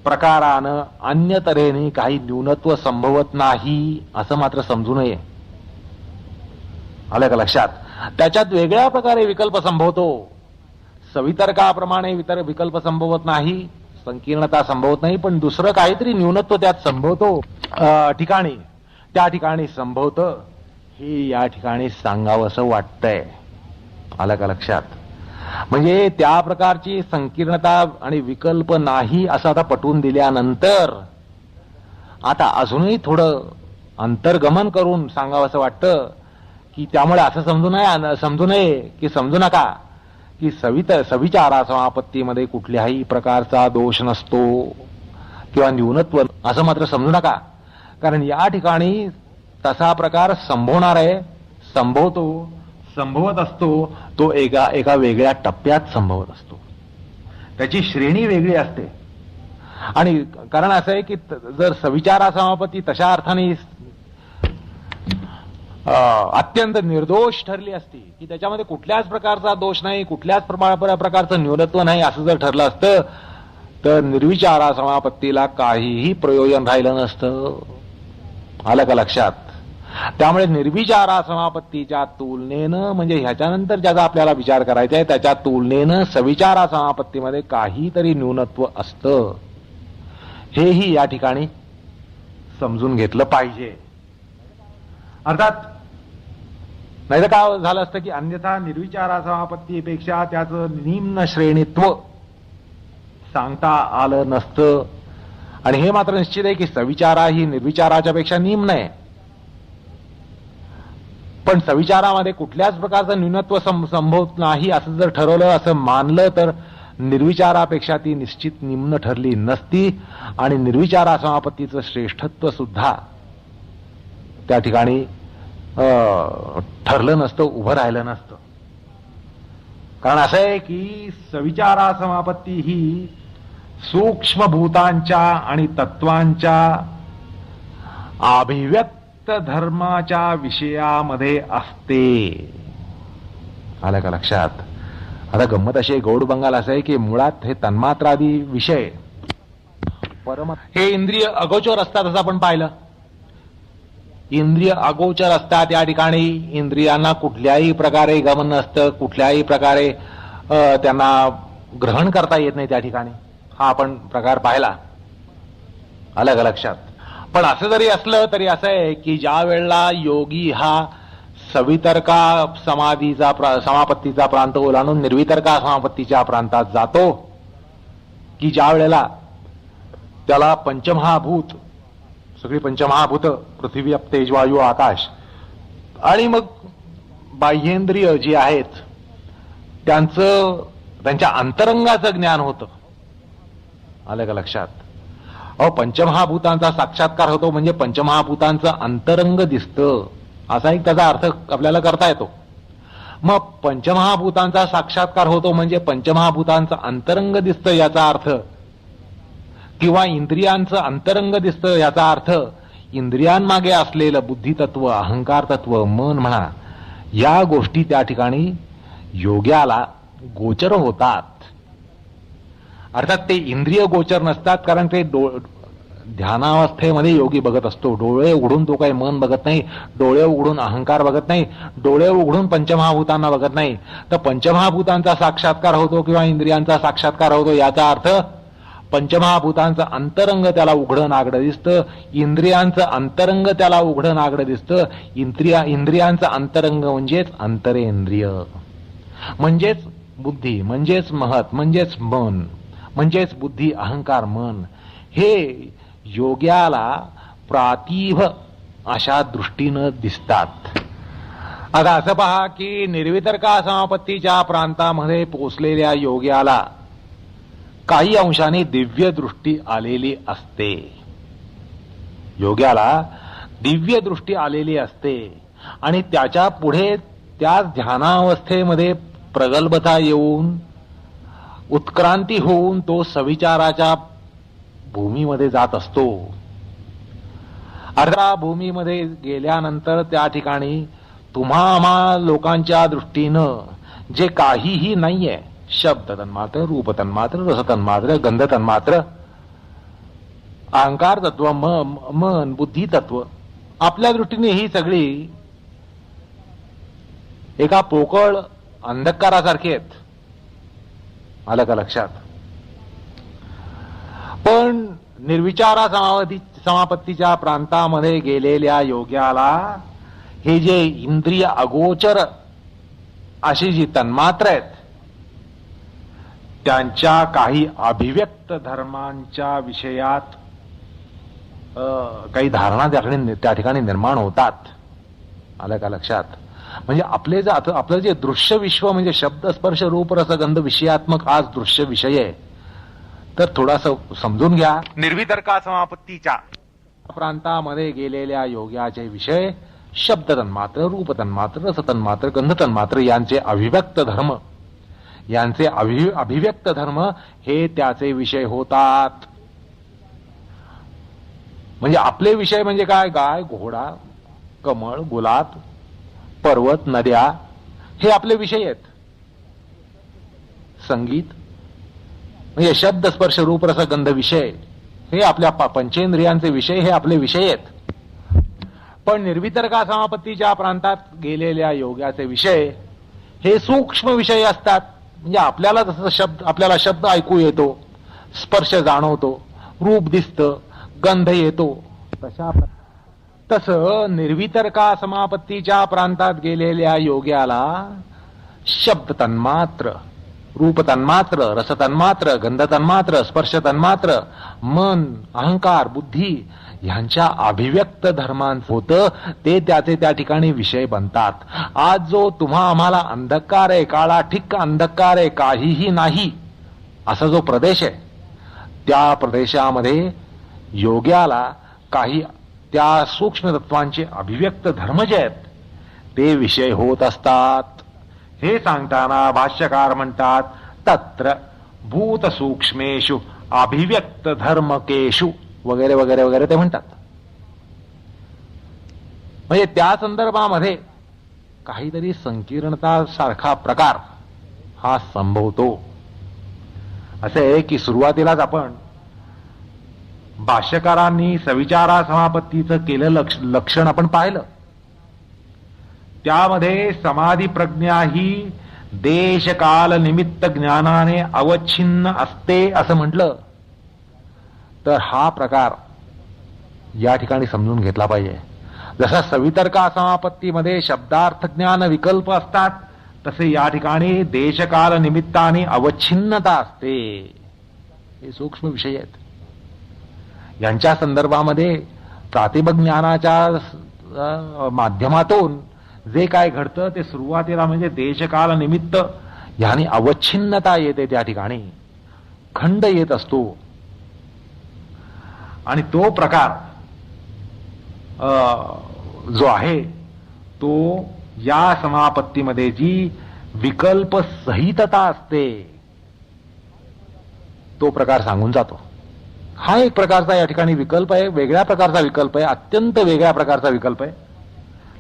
A: प्रकारानं अन्य तऱ्हेने काही न्यूनत्व संभवत नाही असं मात्र समजू नये. आलं का लक्षात? त्याच्यात वेगळ्या प्रकारे विकल्प संभवतो. सवितर्काप्रमाणे विकल्प संभवत नाही, संकीर्णता संभवत नाही, पण दुसरं काहीतरी न्यूनत्व त्यात संभवतो त्या ठिकाणी संभवतं. हे या ठिकाणी सांगावं असं वाटतंय. आलं का लक्षात? म्हणजे त्या प्रकारची संकीर्णता आणि विकल्प नाही असं आता पटवून दिल्यानंतर आता अजूनही थोडं अंतर्गमन करून सांगावं असं वाटतं की त्यामुळे असं समजू नका की सविचारा समापत्तीमध्ये कुठल्याही प्रकारचा दोष नसतो किंवा न्यूनत्व असं मात्र समजू नका. कारण या ठिकाणी तसा प्रकार संभवणार आहे, संभवत असतो. तो एका वेगळ्या टप्प्यात संभवत असतो, त्याची श्रेणी वेगळी असते. आणि कारण असं आहे की जर सविचारा समापत्ती तशा अर्थाने अत्यंत निर्दोष ठरली असती की त्याच्यामध्ये कुठल्याच प्रकारचा दोष नाही, कुठल्याच प्रकारचं न्यूनत्व नाही असं जर ठरलं असतं तर निर्विचारा समापत्तीला काहीही प्रयोजन राहिलं नसतं. आलं का लक्षात? त्यामुळे निर्विचारा समापत्तीच्या तुलनेनं म्हणजे ह्याच्यानंतर ज्याचा आपल्याला विचार करायचा आहे त्याच्या तुलनेनं सविचारा समापत्तीमध्ये काहीतरी न्यूनत्व असतं, हेही या ठिकाणी समजून घेतलं पाहिजे. अर्थात नाही तर काय झालं असतं की अन्यथा निर्विचारा समापत्तीपेक्षा त्याचं निम्न श्रेणीत्व सांगता आलं नसतं आणि हे मात्र निश्चित आहे की सविचारा ही निर्विचाराच्या पेक्षा निम्न आहे. पण सविचारामध्ये कुठल्याच प्रकारचं न्यूनत्व संभवत नाही असं जर ठरवलं, असं मानलं, तर निर्विचारापेक्षा ती निश्चित निम्न ठरली नसती आणि निर्विचारा समापत्तीचं श्रेष्ठत्व सुद्धा त्या ठिकाणी ठरलं नसतं, उभं राहिलं नसतं. कारण असं आहे की सविचारा समापत्ती ही सूक्ष्म भूतांच्या आणि तत्वांच्या अभिव्यक्त धर्माच्या विषयामध्ये असते. आलं का लक्षात? आता गंमत अशी गौड बंगाल असं आहे की मुळात हे तन्मात्रादी विषय हे इंद्रिय अगोचर असतात असं आपण पाहिलं. इंद्रिय अगोचर असतात, या ठिकाणी इंद्रियांना कुठल्याही प्रकारे गमन नसतं, कुठल्याही प्रकारे त्यांना ग्रहण करता येत नाही त्या ठिकाणी. हा आपण प्रकार पाहिला. आलं का लक्षात? पण असं जरी असलं तरी असं आहे की ज्या वेळेला योगी हा सवितर्का समापत्तीचा प्रांत ओलांडून निर्वितर्का समापत्तीच्या प्रांतात जातो, की ज्या वेळेला त्याला पंचमहाभूत, सगळी पंचमहाभूत पृथ्वी अप तेज वायू आकाश आणि मग बाह्येंद्रिय जी आहेत त्यांच्या अंतरंगाचं ज्ञान होतं. आलं का लक्षात? पंचमहाभूतांचा साक्षात्कार होतो म्हणजे पंचमहाभूतांचं अंतरंग दिसतं, असा एक त्याचा अर्थ आपल्याला करता येतो. मग पंचमहाभूतांचा साक्षात्कार होतो म्हणजे पंचमहाभूतांचं अंतरंग दिसतं याचा अर्थ, किंवा इंद्रियांचं अंतरंग दिसतं याचा अर्थ इंद्रियांमागे असलेलं बुद्धितत्व, अहंकार तत्व, मन म्हणा, या गोष्टी त्या ठिकाणी योग्याला गोचर होतात. अर्थात ते इंद्रिय गोचर नसतात, कारण ते ध्यानावस्थेमध्ये योगी बघत असतो. डोळे उघडून तो काही मन बघत नाही, डोळे उघडून अहंकार बघत नाही, डोळे उघडून पंचमहाभूतांना बघत नाही. तर पंचमहाभूतांचा साक्षात्कार होतो किंवा इंद्रियांचा साक्षात्कार होतो याचा अर्थ पंचमहाभूतांचं अंतरंग त्याला उघडं नागडं दिसतं, इंद्रियांचं अंतरंग त्याला उघडं नागडं दिसतं. इंद्रियांचं अंतरंग म्हणजेच अंतरेंद्रिय, म्हणजेच बुद्धी, म्हणजेच महत, म्हणजेच मन, म्हणजेच बुद्धी, अहंकार, मन, हे योग्याला प्रातिभ अशा दृष्टीनं दिसतात. आता असं पहा की निर्वितर्का समापत्तीच्या प्रांतामध्ये पोचलेल्या योग्याला काही अंशाने दिव्य दृष्टी आलेली असते. योग्याला दिव्य दृष्टी आलेली असते आणि त्याच्या पुढे त्या ध्यानावस्थेमध्ये प्रगल्भता येऊन उत्क्रांती होऊन तो सविचाराच्या भूमीमध्ये जात असतो. अर्धा भूमीमध्ये गेल्यानंतर त्या ठिकाणी तुम्हा लोकांच्या दृष्टीनं जे काहीही नाहीये, शब्द तन्मात्र, रूप तन्मात्र, रस तन्मात्र, गंध तन्मात्र, अहंकार तत्व, मन, बुद्धी तत्व, आपल्या दृष्टीने ही सगळी एका पोकळ अंधकारासारखी आहेत. आलं का लक्षात? पण निर्विचारा समापत्तीच्या प्रांतामध्ये गेलेल्या योग्याला हे जे इंद्रिय अगोचर अशी जी तन्मात्र आहेत त्यांच्या काही अभिव्यक्त धर्मांच्या विषयात काही धारणा त्या ठिकाणी निर्माण होतात. आलं का लक्षात? म्हणजे आपलं जे दृश्य विश्व म्हणजे शब्द स्पर्श रूप रस गंध विषयात्मक आज दृश्य विषय आहे, तर थोडासा समजून घ्या. निर्वितर्का समापत्तीच्या प्रांतामध्ये गेलेल्या योग्याचे विषय शब्द तन्मात्र, रूप तन्मात्र, रस तन्मात्र, गंध तन्मात्र यांचे अभिव्यक्त धर्म, यांचे अभिव्यक्त धर्म हे त्याचे विषय होतात. म्हणजे आपले विषय म्हणजे काय? गाय, घोडा, कमळ, गुलाब, पर्वत, नद्या हे आपले विषय आहेत. संगीत म्हणजे शब्द स्पर्श रूप रस गंध विषय हे आपल्या पंचेंद्रियांचे विषय, हे आपले विषय आहेत. पण निर्वितर्का समापत्तीच्या प्रांतात गेलेल्या योगाचे विषय हे सूक्ष्म विषय असतात. म्हणजे आपल्याला जसं आपल्याला शब्द ऐकू येतो, स्पर्श जाणवतो, रूप दिसतं, गंध येतो, तसं निर्वितर्का समापत्तीच्या प्रांतात गेलेल्या योग्याला शब्द तन्मात्र, रूप तन्मात्र, रस तन्मात्र, गंध तन्मात्र, स्पर्श तन्मात्र, मन, अहंकार, बुद्धी ह्यांच्या अभिव्यक्त धर्मांचं होतं ते त्याचे त्या ठिकाणी विषय बनतात. आज जो तुम्हा आम्हाला अंधकार आहे, काळा ठिक्क अंधकार आहे, काहीही नाही असा जो प्रदेश आहे, त्या प्रदेशामध्ये योग्याला काही त्या सूक्ष्म तत्वांचे अभिव्यक्त धर्म जे आहेत ते विषय होत असतात. हे सांगताना भाष्यकार म्हणतात तत्र भूत सूक्ष्मेषु अभिव्यक्त धर्मकेषु वगैरे वगैरे वगैरे ते म्हणतात. म्हणजे त्या संदर्भामध्ये काहीतरी संकीर्णता सारखा प्रकार हा संभवतो. असे आहे की सुरुवातीलाच आपण भाष्यकारांनी सविचारा समापत्तीचं केलं लक्षण आपण पाहिलं. त्यामध्ये समाधी प्रज्ञा ही देश काल निमित्त ज्ञानाने अवच्छिन्न असते असं म्हटलं तर हा प्रकार या ठिकाणी समजून घेतला पाहिजे. जसा सवितर्का समापत्तीमध्ये शब्दार्थ ज्ञान विकल्प असतात तसे या ठिकाणी देशकाल निमित्ताने अवच्छिन्नता असते. हे सूक्ष्म विषय आहेत. यांच्या संदर्भामध्ये प्रातिभ ज्ञानाच्या माध्यमातून जे काय घडतं ते सुरुवातीला म्हणजे देशकाल निमित्त ह्यानी अवच्छिन्नता येते, त्या ठिकाणी खंड येत असतो. आणि तो प्रकार जो आहे तो या समापत्तीमध्ये जी विकल्प सहितता असते तो प्रकार सांगून जातो. हा एक प्रकारचा या ठिकाणी विकल्प आहे, वेगळ्या प्रकारचा विकल्प आहे, अत्यंत वेगळ्या प्रकारचा विकल्प आहे.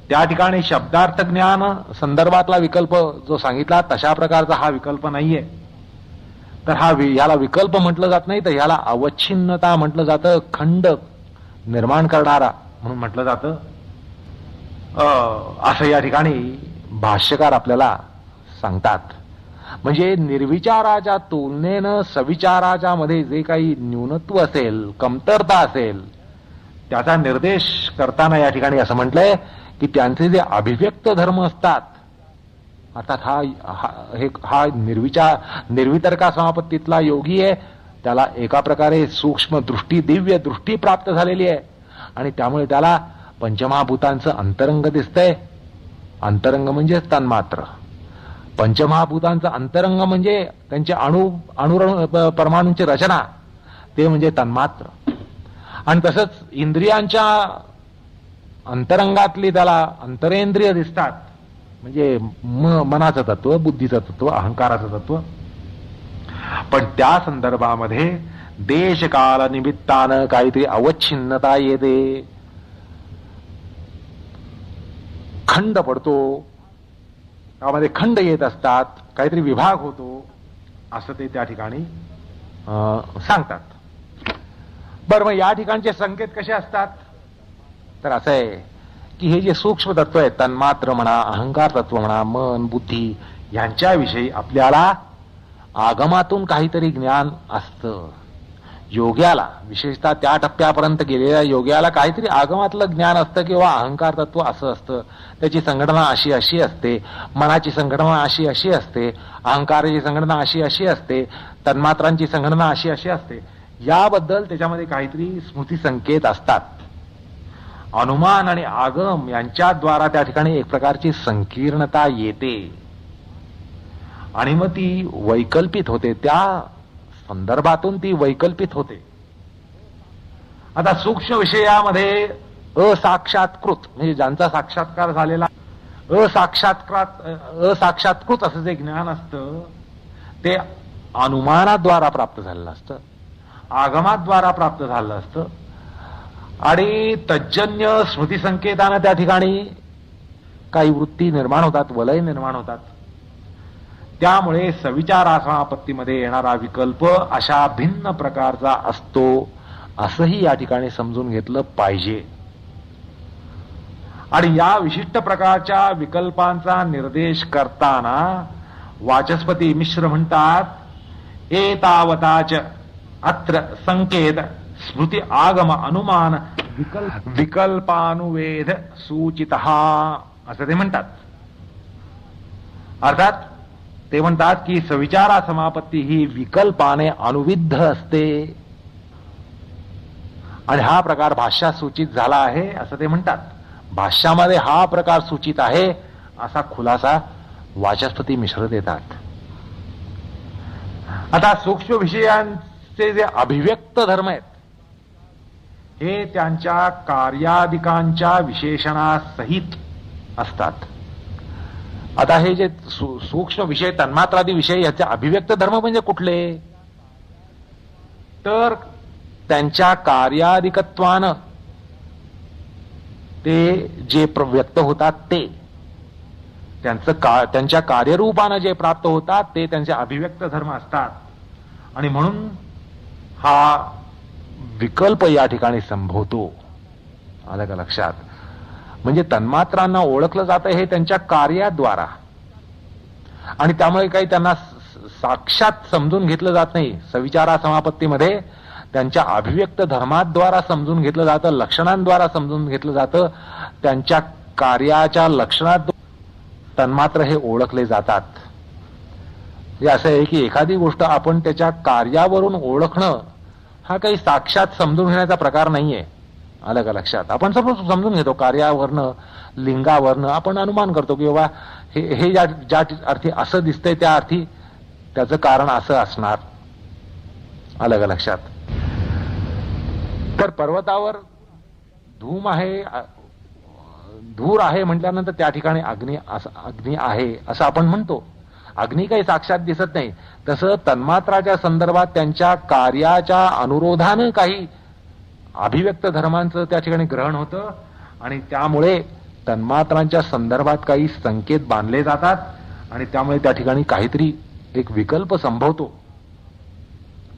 A: त्या ठिकाणी शब्दार्थ ज्ञान संदर्भातला विकल्प जो सांगितला तशा प्रकारचा हा विकल्प नाहीये. तर ह्याला विकल्प म्हटलं जात नाही, तर ह्याला अवच्छिन्नता म्हटलं जातं, खंड निर्माण करणारा म्हणून म्हटलं जातं. असं या ठिकाणी भाष्यकार आपल्याला सांगतात. म्हणजे निर्विचाराच्या तुलनेनं सविचाराच्या मध्ये जे काही न्यूनत्व असेल, कमतरता असेल, त्याचा निर्देश करताना या ठिकाणी असं म्हटलंय की त्यांचे जे अभिव्यक्त धर्म असतात, अर्थात हा निर्वितर्का समापत्तीतला योगी आहे, त्याला एका प्रकारे सूक्ष्म दृष्टी, दिव्य दृष्टी प्राप्त झालेली आहे आणि त्यामुळे त्याला पंचमहाभूतांचं अंतरंग दिसतंय. अंतरंग म्हणजे तन्मात्र. पंचमहाभूतांचं अंतरंग म्हणजे त्यांचे परमाणूंची रचना, ते म्हणजे तन्मात्र. आणि तसंच इंद्रियांच्या अंतरंगातली त्याला अंतरेंद्रिय दिसतात, म्हणजे मनाचं तत्व, बुद्धीचं तत्व, अहंकाराचं तत्व. पण त्या संदर्भामध्ये देशकाल निमित्तानं काहीतरी अवच्छिन्नता येते, खंड पडतो, त्यामध्ये खंड येत असतात, काहीतरी विभाग होतो, असं ते त्या ठिकाणी सांगतात. बरं, मग या ठिकाणचे संकेत कसे असतात? तर असं आहे की हे जे सूक्ष्म तत्व आहे, तन्मात्र म्हणा, अहंकार तत्व म्हणा, मन, बुद्धी, यांच्याविषयी आपल्याला आगमातून काहीतरी ज्ञान असतं. योग्याला, विशेषतः त्या टप्प्यापर्यंत गेलेल्या योग्याला काहीतरी आगमातलं ज्ञान असतं किंवा अहंकार तत्व असं असतं, त्याची संघटना अशी अशी असते, मनाची संघटना अशी अशी असते, अहंकाराची संघटना अशी अशी असते, तन्मात्रांची संघटना अशी अशी असते. याबद्दल त्याच्यामध्ये काहीतरी स्मृती संकेत असतात. अनुमान आणि आगम यांच्याद्वारा त्या ठिकाणी एक प्रकारची संकीर्णता येते आणि मग ती वैकल्पित होते, त्या संदर्भातून ती वैकल्पित होते. आता सूक्ष्म विषयामध्ये असाक्षात्कृत म्हणजे ज्यांचा साक्षात्कार झालेला, असाक्षात्कृत असं जे ज्ञान असतं ते अनुमानाद्वारा प्राप्त झालेलं असतं, आगमाद्वारा प्राप्त झालं असतं आणि तज्जन्य स्मृती संकेतानं त्या ठिकाणी काही वृत्ती निर्माण होतात, वलय निर्माण होतात. त्यामुळे सविचारा समापत्तीमध्ये येणारा विकल्प अशा भिन्न प्रकारचा असतो असंही या ठिकाणी समजून घेतलं पाहिजे. आणि या विशिष्ट प्रकारच्या विकल्पांचा निर्देश करताना वाचस्पती मिश्र म्हणतात, एतावताच अत्र संकेत स्मृती आगम अनुमान विकल्पानुवेद सूचितः असं ते म्हणतात. अर्थात ते म्हणतात की सविचारा समापत्ती ही विकल्पाने अनुविद्ध असते आणि हा प्रकार भाष्यात सूचित झाला आहे असं ते म्हणतात. भाष्यामध्ये हा प्रकार सूचित आहे असा खुलासा वाचस्पती मिश्र देतात. आता सूक्ष्म विषयांचे जे अभिव्यक्त धर्म आहेत हे त्यांच्या कार्यादिकांच्या विशेषणासहित असतात. आता हे जे सूक्ष्म विषय तन्मात्रादी विषय याचे अभिव्यक्त धर्म म्हणजे कुठले, तर त्यांच्या कार्यादिकत्वानं ते जे व्यक्त होतात ते त्यांच्या कार्यरूपानं जे प्राप्त होतात ते त्यांचे अभिव्यक्त धर्म असतात. आणि म्हणून हा विकल्प या ठिकाणी संभवतो. आलं का लक्षात? म्हणजे तन्मात्रांना ओळखलं जातं हे त्यांच्या कार्याद्वारा आणि त्यामुळे काही त्यांना साक्षात समजून घेतलं जात नाही. सविचारा समापत्तीमध्ये त्यांच्या अभिव्यक्त धर्माद्वारा समजून घेतलं जातं, लक्षणांद्वारा समजून घेतलं जातं. त्यांच्या कार्याच्या लक्षणात तन्मात्र हे ओळखले जातात. हे असं आहे की एखादी गोष्ट आपण त्याच्या कार्यावरून ओळखणं हा काही साक्षात समजून घेण्याचा प्रकार नाहीये. आलं का लक्षात? आपण सर्व समजून घेतो कार्यावरनं, लिंगावरनं आपण अनुमान करतो की बाबा हे ज्या अर्थी असं दिसतंय त्या अर्थी त्याचं कारण असं असणार. आलं का लक्षात? तर पर्वतावर धूम आहे, धूर आहे म्हटल्यानंतर त्या ठिकाणी अग्नी आहे असं आपण म्हणतो. अग्नी काही साक्षात दिसत नाही. तसं तन्मात्राच्या संदर्भात त्यांच्या कार्याच्या अनुरोधानं काही अभिव्यक्त धर्मांचं त्या ठिकाणी ग्रहण होतं आणि त्यामुळे तन्मात्रांच्या संदर्भात काही संकेत बांधले जातात आणि त्यामुळे त्या ठिकाणी काहीतरी एक विकल्प संभवतो.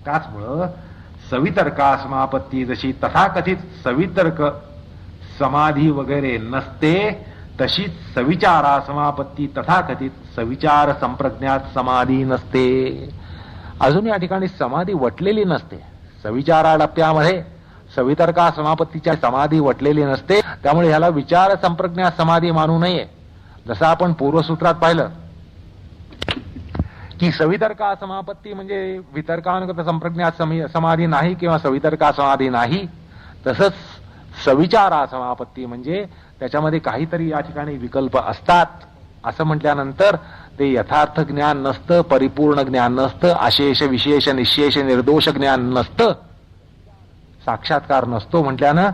A: त्याचमुळं सवितर्का समापत्ती जशी तथाकथित सवितर्क समाधी वगैरे नसते तशीच सविचारा समापत्ती तथाकथित सविचार संप्रज्ञात समाधी नसते. अजून या ठिकाणी समाधी वटलेली नसते. सविचारा टप्प्यामध्ये सवितर्का समापत्तीच्या समाधी वटलेली नसते. त्यामुळे ह्याला विचार संप्रज्ञात समाधी मानू नये. जसं आपण पूर्वसूत्रात पाहिलं की सवितर्का समापत्ती म्हणजे वितर्कानुगत संप्रज्ञात समाधी नाही किंवा सवितर्का समाधी नाही, तसंच सविचारा समापत्ती म्हणजे त्याच्यामध्ये काहीतरी या ठिकाणी विकल्प असतात असं म्हटल्यानंतर ते यथार्थ ज्ञान नसतं, परिपूर्ण ज्ञान नसतं, अशेष विशेष निशेष निर्दोष ज्ञान नसतं, साक्षात्कार नसतो. म्हटल्यानं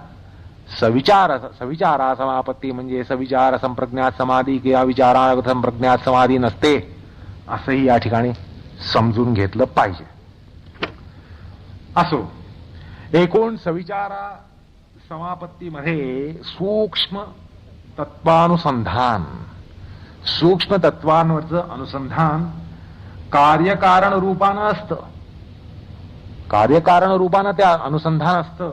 A: सविचारा समापत्ती म्हणजे सविचार संप्रज्ञात समाधी किंवा विचारानुगत संप्रज्ञात समाधी नसते असंही या ठिकाणी समजून घेतलं पाहिजे. असो, एकूण सविचारा समापत्तीमध्ये सूक्ष्म तत्वानुसंधान, सूक्ष्म तत्वांवरचं अनुसंधान कार्यकारण रूपानं असतं. कार्यकारण रूपानं त्या अनुसंधान असतं.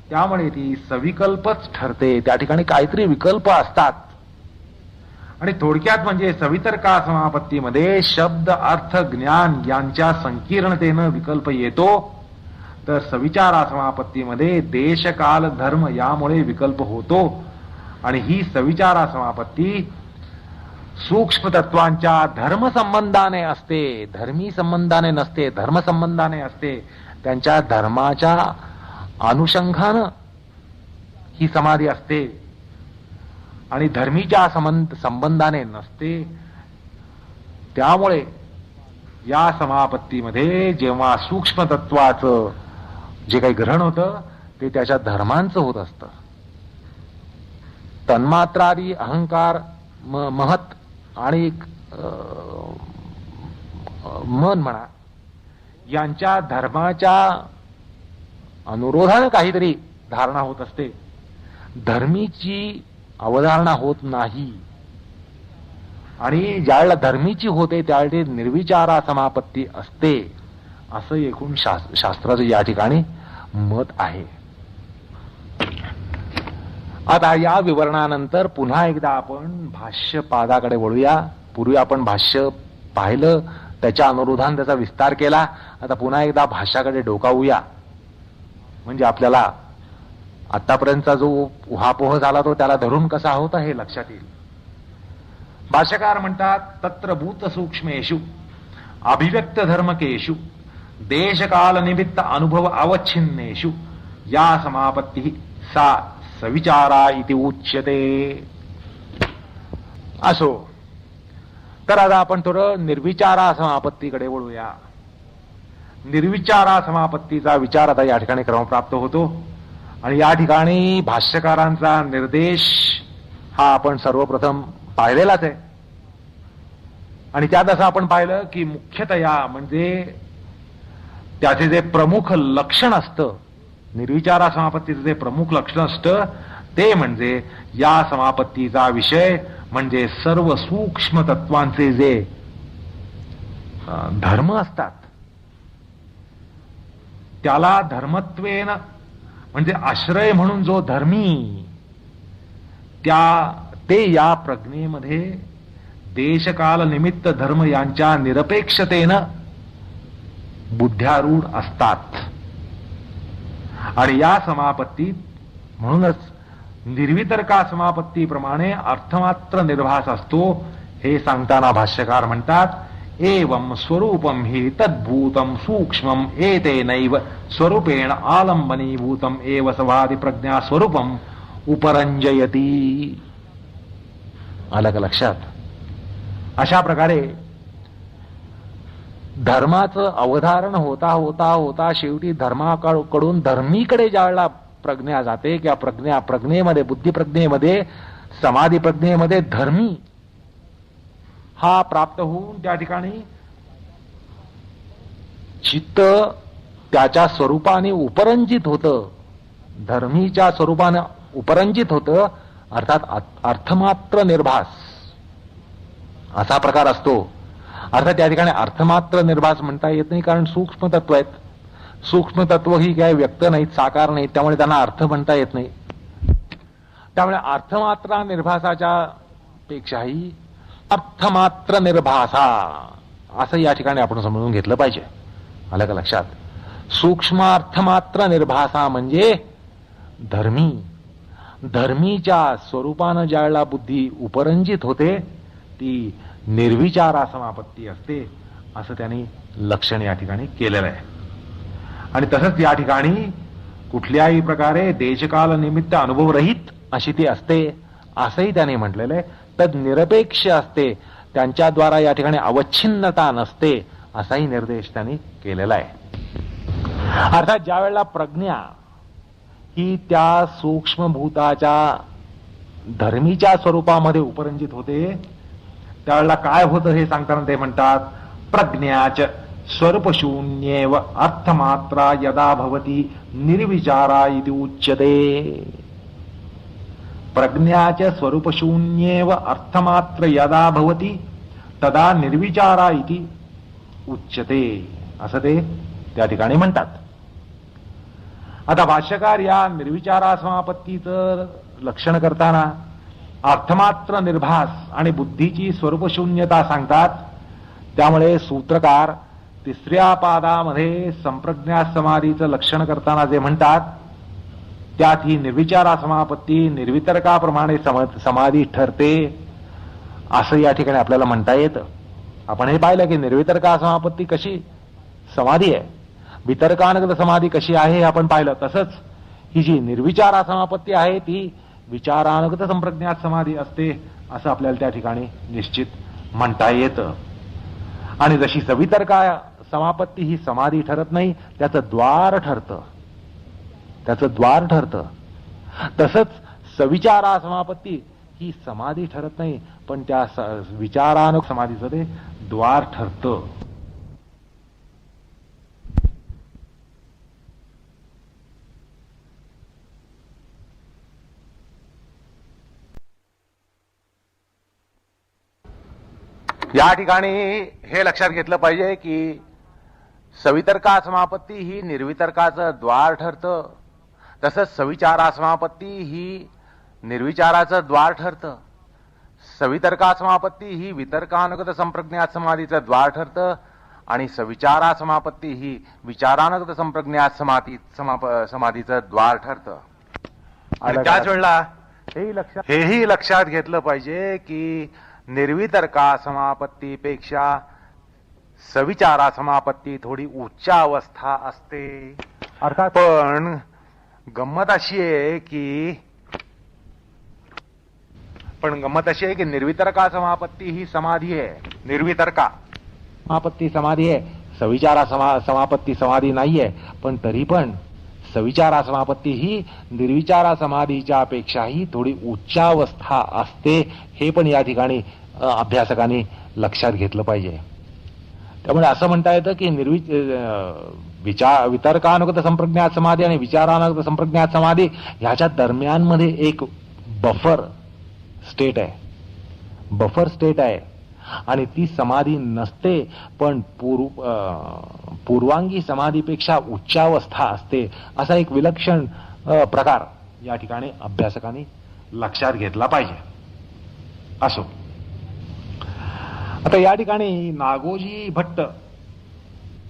A: त्यामुळे ती सविकल्पच ठरते. त्या ठिकाणी काहीतरी विकल्प असतात. आणि थोडक्यात म्हणजे सवितर्का समापत्तीमध्ये शब्द अर्थ ज्ञान यांच्या संकीर्णतेनं विकल्प येतो, तर सविचारा समापत्तीमध्ये देश काल धर्म यामुळे विकल्प होतो. आणि ही सविचारा समापत्ती सूक्ष्म तत्वांच्या धर्मसंबंधाने असते, धर्मी संबंधाने नसते, धर्मसंबंधाने असते. त्यांच्या धर्माच्या अनुषंगानं ही समाधी असते आणि धर्मीच्या संबंधाने नसते. त्यामुळे या समापत्तीमध्ये जेव्हा सूक्ष्म तत्वाचं जे काही ग्रहण होतं ते त्याच्या धर्मांचं होत असतं. तन्मात्रादी अहंकार महत आणि मन म्हणा यांच्या धर्माच्या अनुरोधाने काहीतरी धारणा होत असते. धर्मीची अवधारणा होत नाही. आणि ज्यावेळेला धर्मीची होते त्यावेळी निर्विचारा समापत्ती असते असं एकूण शास्त्राचं या ठिकाणी मत आहे. आता या विवरणानंतर पुन्हा एकदा आपण भाष्य पादाकडे वळूया. पूर्वी आपण भाष्य पाहिलं, त्याच्या अनुरोधाने त्याचा विस्तार केला. आता पुन्हा एकदा भाष्याकडे डोकावूया, म्हणजे आपल्याला आतापर्यंतचा जो उहापोह झाला तो त्याला धरून कसा होता हे लक्षात येईल. भाष्यकार म्हणतात तत्र भूत सूक्ष्मेषु अभिव्यक्त धर्मकेषु देशकाल निमित्त अनुभव अवच्छिन्नेषु या समापत्ती सा सविचारा इति उच्यते. असो, तर आता आपण थोडं निर्विचारा समापत्तीकडे वळूया. निर्विचारा समापत्तीचा विचार आता या ठिकाणी क्रमप्राप्त होतो आणि या ठिकाणी भाष्यकारांचा निर्देश हा आपण सर्वप्रथम पाहिलेलाच आहे. आणि त्यात असं आपण पाहिलं की मुख्यतया म्हणजे त्याचे जे प्रमुख लक्षण असतं, निर्विचारा समापत्तीचं जे प्रमुख लक्षण असतं ते म्हणजे या समापत्तीचा विषय म्हणजे सर्व सूक्ष्म तत्वांचे जे धर्म असतात त्याला धर्मत्वेन म्हणजे आश्रय म्हणून जो धर्मी ते या प्रज्ञेमध्ये देशकाल निमित्त धर्म यांच्या निरपेक्षतेनं बुद्ध्यारूढ असतात. आणि या समापत्तीत म्हणूनच निर्वितर्का समापत्तीप्रमाणे अर्थमात्र निर्भास असतो हे सांगताना भाष्यकार म्हणतात एवं स्वरूपम हि तद्भूतम सूक्ष्मम एतेनैव स्वरूपेण आलंबनीभूतम एव समाधी प्रज्ञा स्वरूपम उपरंजयती. आलं का लक्षात? अशा प्रकारे धर्माचं अवधारण होता होता होता शेवटी धर्माकडून धर्मीकडे ज्यावेळेला प्रज्ञा जाते किंवा प्रज्ञेमध्ये बुद्धिप्रज्ञेमध्ये समाधी प्रज्ञेमध्ये धर्मी हा प्राप्त होऊन त्या ठिकाणी चित्त त्याच्या स्वरूपाने उपरंजित होतं, धर्मीच्या स्वरूपाने उपरंजित होतं, अर्थात अर्थमात्र निर्भास असा प्रकार असतो. अर्थात त्या ठिकाणी अर्थमात्र निर्भास म्हणता येत नाही कारण सूक्ष्म तत्व आहेत. सूक्ष्म तत्व ही काय व्यक्त नाहीत, साकार नाहीत, त्यामुळे त्यांना अर्थ म्हणता येत नाही. त्यामुळे अर्थमात्र निर्भासाच्या पेक्षाही अर्थमात्र निर्भासा असं या ठिकाणी आपण समजून घेतलं पाहिजे. आलं का लक्षात? सूक्ष्म अर्थमात्र निर्भासा म्हणजे धर्मीच्या स्वरूपानं ज्यावेळेला बुद्धी उपरंजित होते ती निर्विचारा समापत्ती असते असं त्यांनी लक्षण या ठिकाणी केलेलं आहे. आणि तसंच या ठिकाणी कुठल्याही प्रकारे देशकाल निमित्त अनुभवरहित अशी ती असते असंही त्यांनी म्हटलेलं आहे. तद निरपेक्ष असते, त्यांच्याद्वारा या ठिकाणी अवच्छिन्नता नसते असाही निर्देश त्यांनी केलेला आहे. अर्थात ज्या वेळेला प्रज्ञा ही त्या सूक्ष्मभूताच्या धर्मीच्या स्वरूपामध्ये उपरंजित होते त्यावेळेला काय होतं हे सांगताना ते म्हणतात प्रज्ञाच स्वरूपशून्येव अर्थमात्रा यदा भवती निर्विचारा इति उच्यते. प्रज्ञाच स्वरूपशून्येव अर्थमात्र यदा भवती तदा निर्विचारा इति उच्यते असं ते त्या ठिकाणी म्हणतात. आता भाष्यकार या निर्विचारा समापत्तीचं लक्षण करताना अर्थमात्र निर्भास आणि बुद्धीची स्वरूपशून्यता सांगतात. त्यामुळे सूत्रकार तिसऱ्या पादामध्ये संप्रज्ञा समाधीचं लक्षण करताना जे म्हणतात त्यात ही निर्विचारा समापत्ती निर्वितर्काप्रमाणे समाधी ठरते असं या ठिकाणी आपल्याला म्हणता येतं. आपण हे पाहिलं की निर्वितर्का समापत्ती कशी समाधी आहे, वितर्कानगत समाधी कशी आहे हे आपण पाहिलं. तसंच ही जी निर्विचारा समापत्ती आहे ती विचारानुगत संप्रज्ञात समाधी असते असं आपल्याला त्या ठिकाणी निश्चित म्हणता येतं. आणि जशी सवितर्का समापत्ती ही समाधी ठरत नाही, त्याचं द्वार ठरतं, तसंच सविचारा समापत्ती ही समाधी ठरत नाही पण त्या विचारानुग समाधीचं ते द्वार ठरतं. या ठिकाणी हे लक्षात घेतलं पाहिजे की सवितर्का समापत्ती ही निर्वितर्काचं द्वार ठरतं, तसंच सविचारा समापत्ती ही निर्विचाराचं द्वार ठरतं. सवितर्का समापत्ती ही वितर्कानुगत संप्रज्ञात समाधीचं द्वार ठरतं आणि सविचारा समापत्ती ही विचारानुगत संप्रज्ञात समाधीचं द्वार ठरतं. आणि त्याच वेळेला हेही लक्षात घेतलं पाहिजे की निर्वितर्का समापत्तीपेक्षा सविचारा समापत्ती थोडी उच्च अवस्था असते. अर्थात पण गंमत अशी आहे की निर्वितर्का समापत्ती ही समाधी आहे. निर्वितर्का समापत्ती समाधी आहे, सविचारा समापत्ती समाधी नाहीये. पण तरी पण सविचारा समापत्ती ही निर्विचारा समाधीच्या पेक्षाही थोडी उच्चावस्था असते. हे पण या ठिकाणी अभ्यासकांनी लक्षात घेतलं पाहिजे. त्यामुळे असं म्हणता येतं की वितर्कानुगत संप्रज्ञात समाधी आणि विचारानुगत संप्रज्ञात समाधी ह्याच्या दरम्यान मध्ये एक बफर स्टेट आहे आणि ती समाधी नसते, पण पूर्वांगी समाधीपेक्षा उच्चावस्था असते. असा एक विलक्षण प्रकार या ठिकाणी अभ्यासकांनी लक्षात घेतला पाहिजे. असो, आता या ठिकाणी नागोजी भट्ट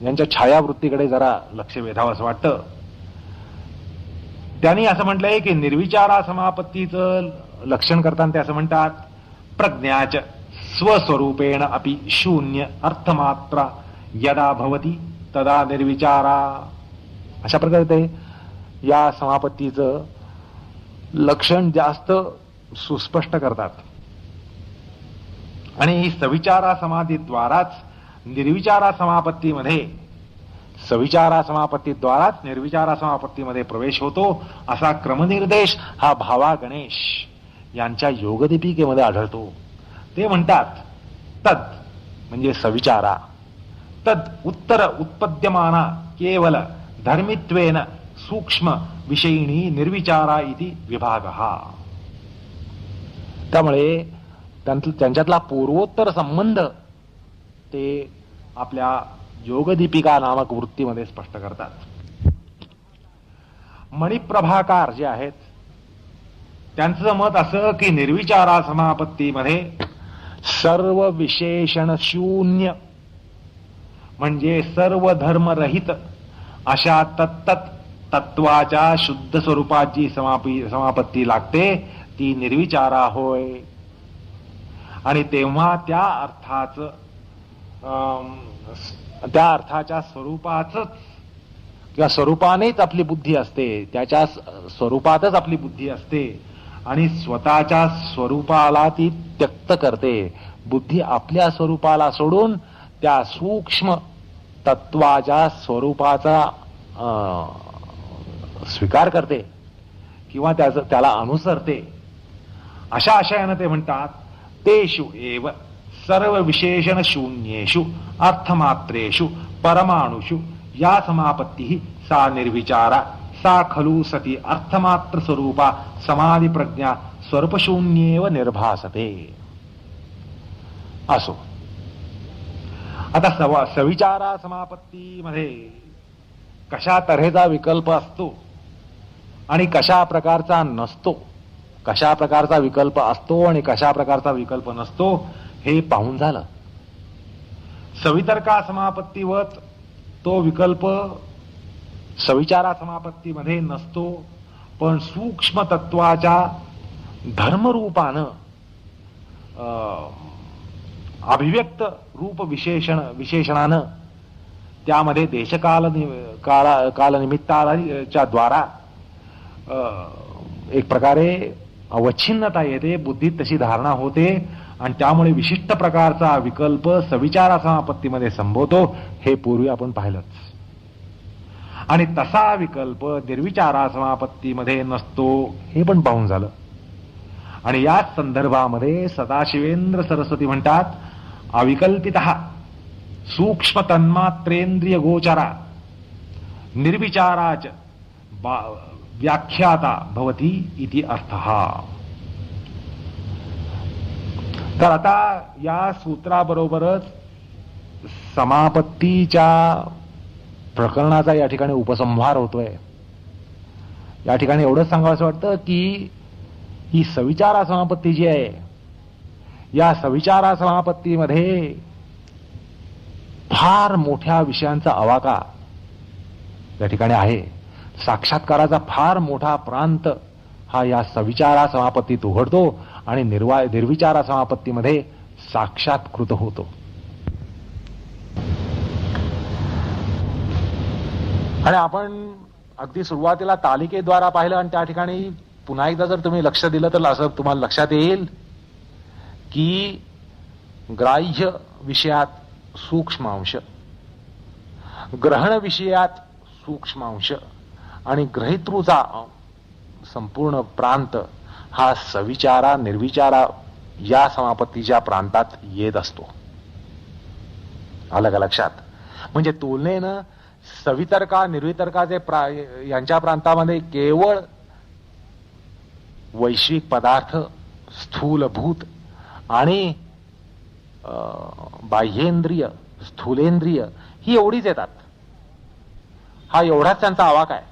A: यांच्या छायावृत्तीकडे जरा लक्ष वेधावं असं वाटतं. त्यांनी असं म्हटलंय की निर्विचारा समापत्तीचं लक्षण करताना ते असं म्हणतात, प्रज्ञाच स्वस्वरूपेण अपि शून्य अर्थमात्रा यदा भवती तदा निर्विचारा. अशा प्रकारे ते या समापत्तीचं लक्षण जास्त सुस्पष्ट करतात. आणि सविचारा समाधीद्वाराच निर्विचारा समापत्तीमध्ये प्रवेश होतो, असा क्रमनिर्देश हा भावा गणेश यांच्या योगदीपिकेमध्ये आढळतो. ते म्हणतात, तद म्हणजे सविचारा, तद उत्तर उत्पद्यमाना केवल धर्मित्वेन सूक्ष्म विषयिणी निर्विचारा इति विभागः. त्यामुळे त्यांच्यातला पूर्वोत्तर संबंध ते आपल्या योगदीपिका नामक वृत्तीमध्ये स्पष्ट करतात. मणिप्रभाकार जे आहेत त्यांचं मत असं की निर्विचारा समापत्तीमध्ये सर्व विशेषण शून्य म्हणजे सर्व धर्मरहित अशा तत्वाच्या शुद्ध स्वरूपाची समापत्ती लागते, ती निर्विचारा होय. आणि तेव्हा त्या अर्थाच्या स्वरूपानेच आपली बुद्धी असते, त्याच्या स्वरूपातच आपली बुद्धी असते आणि स्वतःच्या स्वरूपाला ती त्यक्त करते. बुद्धी आपल्या स्वरूपाला सोडून त्या सूक्ष्म तत्वाच्या स्वरूपाचा स्वीकार करते किंवा त्याला अनुसरते. अशा आशयानं ते म्हणतात, तेषु एव सर्व विशेषण शून्येषु अर्थमात्रेषु परमाणुषु या समापत्ती सा निर्विचारा सा खलु सती अर्थमात्र स्वरूपा समाधी प्रज्ञा स्वरूपशून्येव निर्भासते. असो, आता सविचारा समापत्तीमध्ये कशा तऱ्हेचा विकल्प असतो आणि कशा प्रकारचा नसतो, कशा प्रकारचा विकल्प असतो आणि कशा प्रकारचा विकल्प नसतो हे पाहून झालं. सवितर्का समापत्तीवत तो विकल्प सविचारा समापत्तीमध्ये नसतो, पण सूक्ष्म तत्वाच्या धर्मरूपानं अभिव्यक्त रूप विशेषणानं त्यामध्ये कालनिमित्ताच्या द्वारा एक प्रकारे अवच्छिन्नता येते, बुद्धीत तशी धारणा होते आणि त्यामुळे विशिष्ट प्रकारचा विकल्प सविचारा समापत्तीमध्ये संभवतो. हे पूर्वी आपण पाहिलंच. आणि तसा विकल्प निर्विचारा समापत्तीमध्ये नसतो हे पण पाहून झालं. आणि याच संदर्भामध्ये सदाशिवेंद्र सरस्वती म्हणतात, अविकल्पितः सूक्ष्म तन्मात्रेंद्रिय गोचरा निर्विचाराच व्याख्याता भवती इति अर्थः. तर आता या सूत्राबरोबरच समापत्तीच्या प्रकरणाचा या ठिकाणी उपसंहार होतोय. या ठिकाणी एवढंच सांगावं वाटतं की ही सविचारा समापत्ती जी आहे, या सविचारा समापत्तीमध्ये फार मोठ्या विषयांचा अवाका या ठिकाणी आहे. साक्षात्काराचा फार मोठा प्रांत हा या सविचारा समापत्तीत उघडतो आणि निर्विचारा समापत्तीमध्ये साक्षात्कृत होतो. आणि आपण अगदी सुरुवातीला तालिकेद्वारा पाहिलं आणि त्या ठिकाणी पुन्हा एकदा जर तुम्ही लक्ष दिलं तर असं तुम्हाला लक्षात येईल की ग्राह्य विषयात सूक्ष्मांश, ग्रहण विषयात सूक्ष्मांश आणि ग्रहितृचा संपूर्ण प्रांत हा सविचारा निर्विचारा या समापत्तीच्या प्रांतात येत असतो. आलं का लक्षात? म्हणजे तुलनेनं सवितर्का निर्वितर्काचे यांच्या प्रांतामध्ये केवळ वैश्विक पदार्थ, स्थूलभूत आणि बाह्येंद्रिय, स्थूलेंद्रिय ही एवढीच येतात. हा एवढाच त्यांचा आवाका आहे.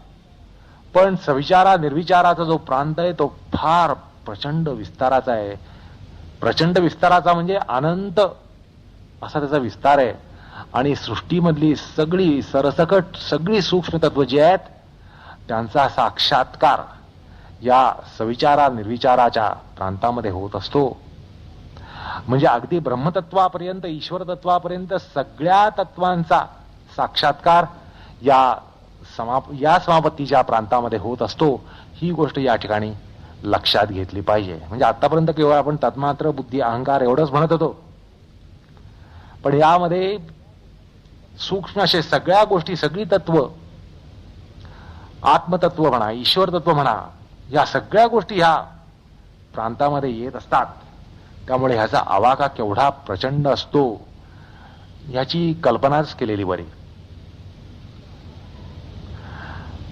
A: पण सविचारा निर्विचाराचा जो प्रांत आहे तो फार प्रचंड विस्ताराचा आहे. प्रचंड विस्ताराचा म्हणजे अनंत असा त्याचा विस्तार आहे. आणि सृष्टीमधली सगळी सरसकट सगळी सूक्ष्म तत्व जी आहेत त्यांचा साक्षात्कार या सविचारा निर्विचाराच्या प्रांतामध्ये होत असतो. म्हणजे अगदी ब्रह्मतत्वापर्यंत, ईश्वर तत्वापर्यंत सगळ्या तत्वांचा साक्षात्कार या समापत्तीच्या प्रांतामध्ये होत असतो. ही गोष्ट या ठिकाणी लक्षात घेतली पाहिजे. म्हणजे आतापर्यंत केवळ आपण तन्मात्र, बुद्धी, अहंकार एवढंच म्हणत होतो. पण यामध्ये सूक्ष्म असे सगळ्या गोष्टी, सगळी तत्व, आत्मतत्व म्हणा, ईश्वर तत्व म्हणा, या सगळ्या गोष्टी ह्या प्रांतामध्ये येत असतात. त्यामुळे ह्याचा आवाका केवढा प्रचंड असतो ह्याची कल्पनाच केलेली बरी.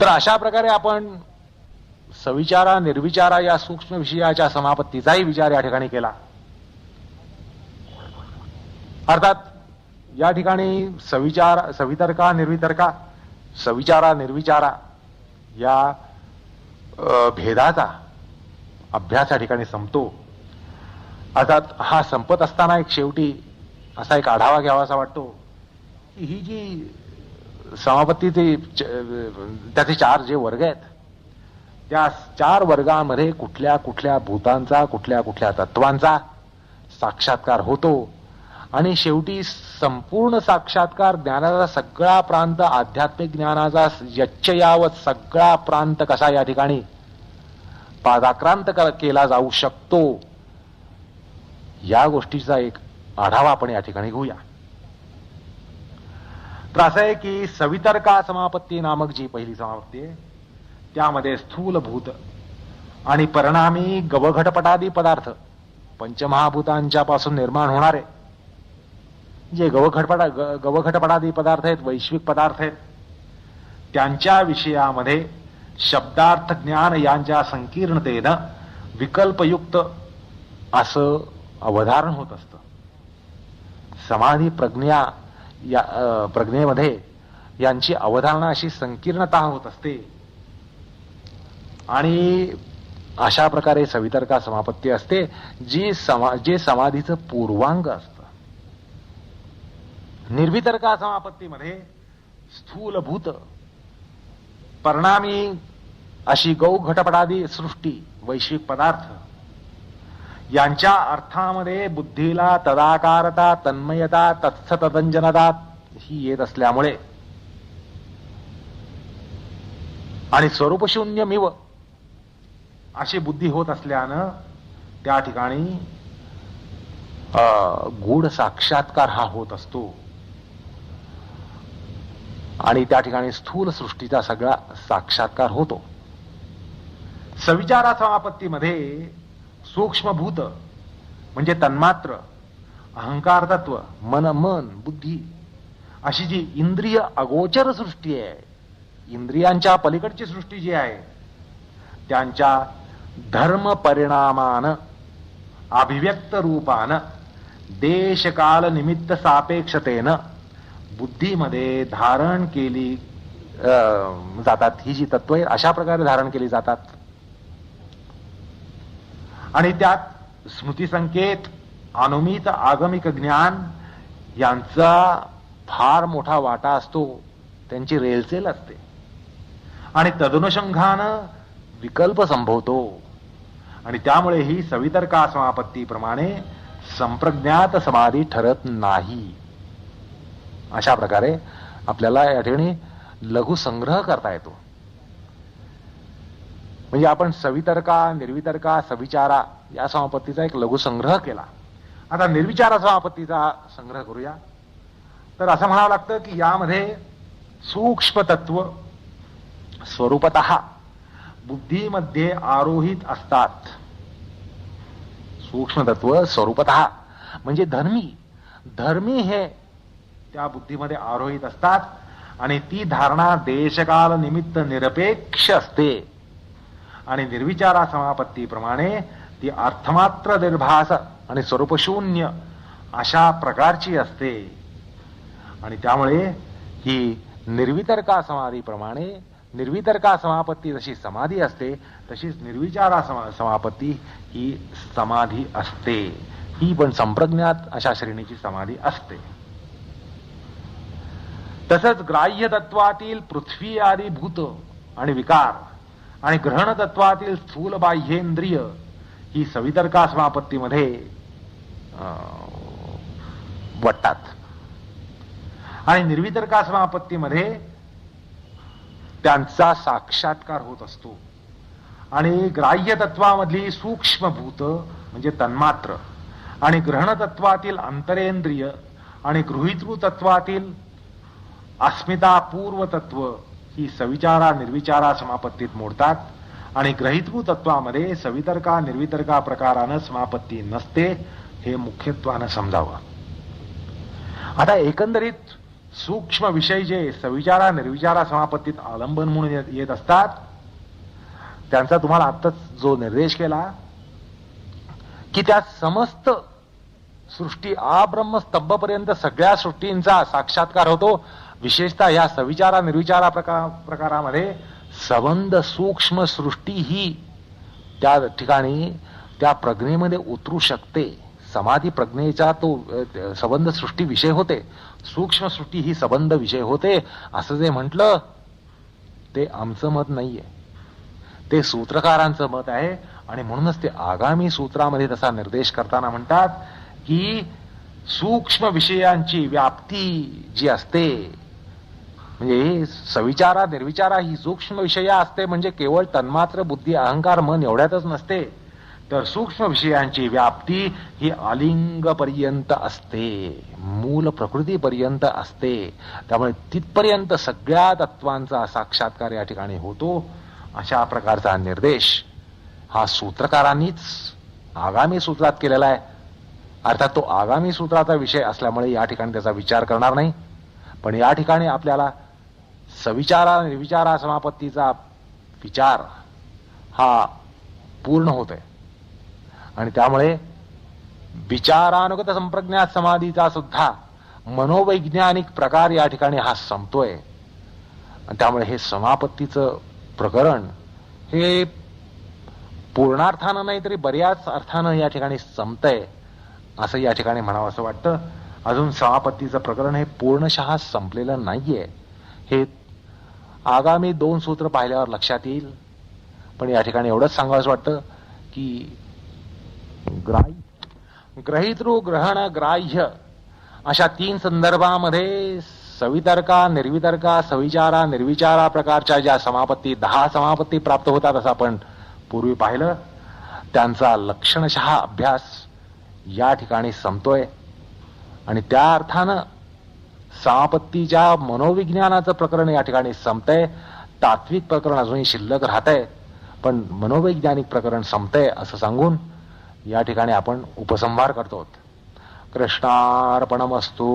A: तर अशा प्रकारे आपण सविचारा निर्विचारा या सूक्ष्म विषयाच्या समापत्तीचाही विचार या ठिकाणी केला. अर्थात या ठिकाणी सवितर्का निर्वितर्का, सविचारा निर्विचारा या भेदाचा अभ्यास या ठिकाणी संपतो. अर्थात हा संपत असताना एक शेवटी असा एक आढावा घ्यावासा वाटतो की ही जी समापत्तीचे त्याचे 4 जे वर्ग आहेत त्या 4 वर्गांमध्ये कुठल्या कुठल्या भूतांचा, कुठल्या कुठल्या तत्वांचा साक्षात्कार होतो. आणि शेवटी संपूर्ण साक्षात्कार ज्ञानाचा सगळा प्रांत, आध्यात्मिक ज्ञानाचा यच्चयावत सगळा प्रांत कसा या ठिकाणी पादाक्रांत केला जाऊ शकतो या गोष्टीचा एक आढावा आपण या ठिकाणी घेऊया. तर असं आहे की सवितर्का समापत्ती नामक जी पहिली समापत्ती आहे त्यामध्ये स्थूलभूत आणि परिणामी गवघटपटादी पदार्थ, पंचमहाभूतांच्या पासून निर्माण होणारे जे गवघटपटादी पदार्थ आहेत, वैश्विक पदार्थ आहेत, त्यांच्या विषयामध्ये शब्दार्थ ज्ञान यांच्या संकीर्णतेनं विकल्पयुक्त असं अवधारण होत असतं. समाधी प्रज्ञा या प्रज्ञेमध्ये यांची अवधारणा अशी संकीर्णता होत असते. आणि अशा प्रकारे सवितर्का समापत्ती असते जे समाधीचं पूर्वांग असतं. निर्वितर्का समापत्तीमध्ये स्थूलभूत परिणामी अशी गौघटपटादी सृष्टी, वैश्विक पदार्थ यांच्या अर्थामध्ये बुद्धीला तदाकारता, तन्मयता, तत्सतदंजनता ही येत असल्यामुळे आणि स्वरूपशून्यमिव अशी बुद्धी होत असल्यानं त्या ठिकाणी गूढ साक्षात्कार हा होत असतो. आणि त्या ठिकाणी स्थूल सृष्टीचा सगळा साक्षात्कार होतो. सविचारा समापत्तीमध्ये सूक्ष्मभूत म्हणजे तन्मात्र, अहंकार तत्व, मन बुद्धी अशी जी इंद्रिय अगोचर सृष्टी आहे, इंद्रियांच्या पलीकडची सृष्टी जी आहे त्यांच्या धर्म परिणामान अभिव्यक्त रूपान देशकाल निमित्त सापेक्षतेनं बुद्धीमध्ये धारण केली जातात. ही जी तत्व आहे अशा प्रकारे धारण केली जातात. आणि त्यात स्मृतिसंकेत, अनुमित आगमिक ज्ञान यांचा फार मोठा वाटा असतो, त्यांची रेलचेल असते. आणि तदनुषंगानं विकल्प संभवतो. आणि त्यामुळे ही सवितर्का समापत्तीप्रमाणे संप्रज्ञात समाधी ठरत नाही. अशा प्रकारे आपल्याला या ठिकाणी लघु संग्रह करता येतो. म्हणजे आपण सवितर्का, निर्वितर्का, सविचारा या समापत्तीचा एक लघु संग्रह केला. आता निर्विचारा समापत्तीचा संग्रह करूया. तर असं म्हणावं लागतं की यामध्ये सूक्ष्म तत्व स्वरूपतः बुद्धीमध्ये आरोहित असतात. सूक्ष्म तत्व स्वरूपतः म्हणजे धर्मी हे त्या बुद्धीमध्ये आरोहित असतात आणि ती धारणा देशकाल निमित्त निरपेक्ष असते आणि निर्विचारा समापत्तीप्रमाणे ती अर्थमात्र निर्भास आणि स्वरूपशून्य अशा प्रकारची असते. आणि त्यामुळे ही निर्वितर्का समाधीप्रमाणे निर्वितर्का समापत्ती जशी समाधी असते तशीच निर्विचारा समापत्ती ही समाधी असते. ही पण संप्रज्ञात अशा श्रेणीची समाधी असते. तसंच ग्राह्य तत्वातील पृथ्वी आदी भूत आणि विकार आणि ग्रहण तत्वातील स्थूल बाह्येंद्रिय ही सवितर्का समापत्तीमध्ये वाटतात आणि निर्वितर्का समापत्तीमध्ये त्यांचा साक्षात्कार होत असतो. आणि ग्राह्य तत्वामधली सूक्ष्म भूत म्हणजे तन्मात्र आणि ग्रहण तत्वातील अंतरेंद्रिय आणि गृहीतृ तत्वातील अस्मितापूर्व तत्व ही सविचारा निर्विचारा समापत्तीत मोडतात आणि ग्रहीतृ तत्वामध्ये सवितर्का निर्वितर्का प्रकारानं समापत्ती नसते हे मुख्यत्वानं समजावं. आता एकंदरीत सूक्ष्म विषय जे सविचारा निर्विचारा समापत्तीत आलंबन म्हणून येत असतात त्यांचा तुम्हाला आत्ताच जो निर्देश केला की त्या समस्त सृष्टी आब्रह्मस्तंभपर्यंत सगळ्या सृष्टींचा साक्षात्कार होतो. विशेषतः या सविचारा निर्विचारा प्रकारामध्ये संबंध सूक्ष्म सृष्टी ही त्या ठिकाणी त्या प्रज्ञेमध्ये उतरू शकते. समाधी प्रज्ञेचा तो संबंध सृष्टी विषय होते, सूक्ष्म सृष्टी ही संबंध विषय होते असं जे म्हटलं ते आमचं मत नाहीये, ते सूत्रकारांचं मत आहे. आणि म्हणूनच ते आगामी सूत्रामध्ये तसा निर्देश करताना म्हणतात की सूक्ष्म विषयांची व्याप्ती जी असते म्हणजे सविचारा निर्विचारा ही सूक्ष्म विषया असते म्हणजे केवळ तन्मात्र बुद्धी अहंकार मन एवढ्यातच नसते तर सूक्ष्म विषयांची व्याप्ती ही आलिंगपर्यंत असते, मूल प्रकृतीपर्यंत असते. त्यामुळे तिथपर्यंत सगळ्या तत्वांचा साक्षात्कार या ठिकाणी होतो. अशा प्रकारचा निर्देश हा सूत्रकारांनीच आगामी सूत्रात केलेला आहे. अर्थात तो आगामी सूत्राचा विषय असल्यामुळे या ठिकाणी त्याचा विचार करणार नाही. पण या ठिकाणी आपल्याला सविचारा निर्विचारा समापत्तीचा विचार हा पूर्ण होतोय आणि त्यामुळे विचारानुगत संप्रज्ञात समाधीचा सुद्धा मनोवैज्ञानिक प्रकार या ठिकाणी हा संपतोय. आणि त्यामुळे हे समापत्तीचं प्रकरण हे पूर्णार्थानं नाही तरी बऱ्याच अर्थानं या ठिकाणी संपतंय असं या ठिकाणी म्हणावं असं वाटतं. अजून समापत्तीचं प्रकरण हे पूर्णशः संपलेलं नाहीये हे आगामी 2 सूत्र पाहिल्यावर लक्षात येईल. पण या ठिकाणी एवढंच सांगावंसं वाटतं की ग्रहितृ ग्रहण ग्राह्य अशा 3 संदर्भामध्ये सवितर्का निर्वितर्का सविचारा निर्विचारा प्रकारच्या ज्या समापत्ती 10 समापत्ती प्राप्त होतात असं आपण पूर्वी पाहिलं त्यांचा लक्षणशः अभ्यास या ठिकाणी संपतोय. आणि त्या अर्थानं समापत्तीच्या मनोविज्ञानाचं प्रकरण या ठिकाणी संपतंय. तात्विक प्रकरण अजूनही शिल्लक राहतंय पण मनोवैज्ञानिक प्रकरण संपतंय असं सांगून या ठिकाणी आपण उपसंहार करतो. कृष्णार्पणमस्तु.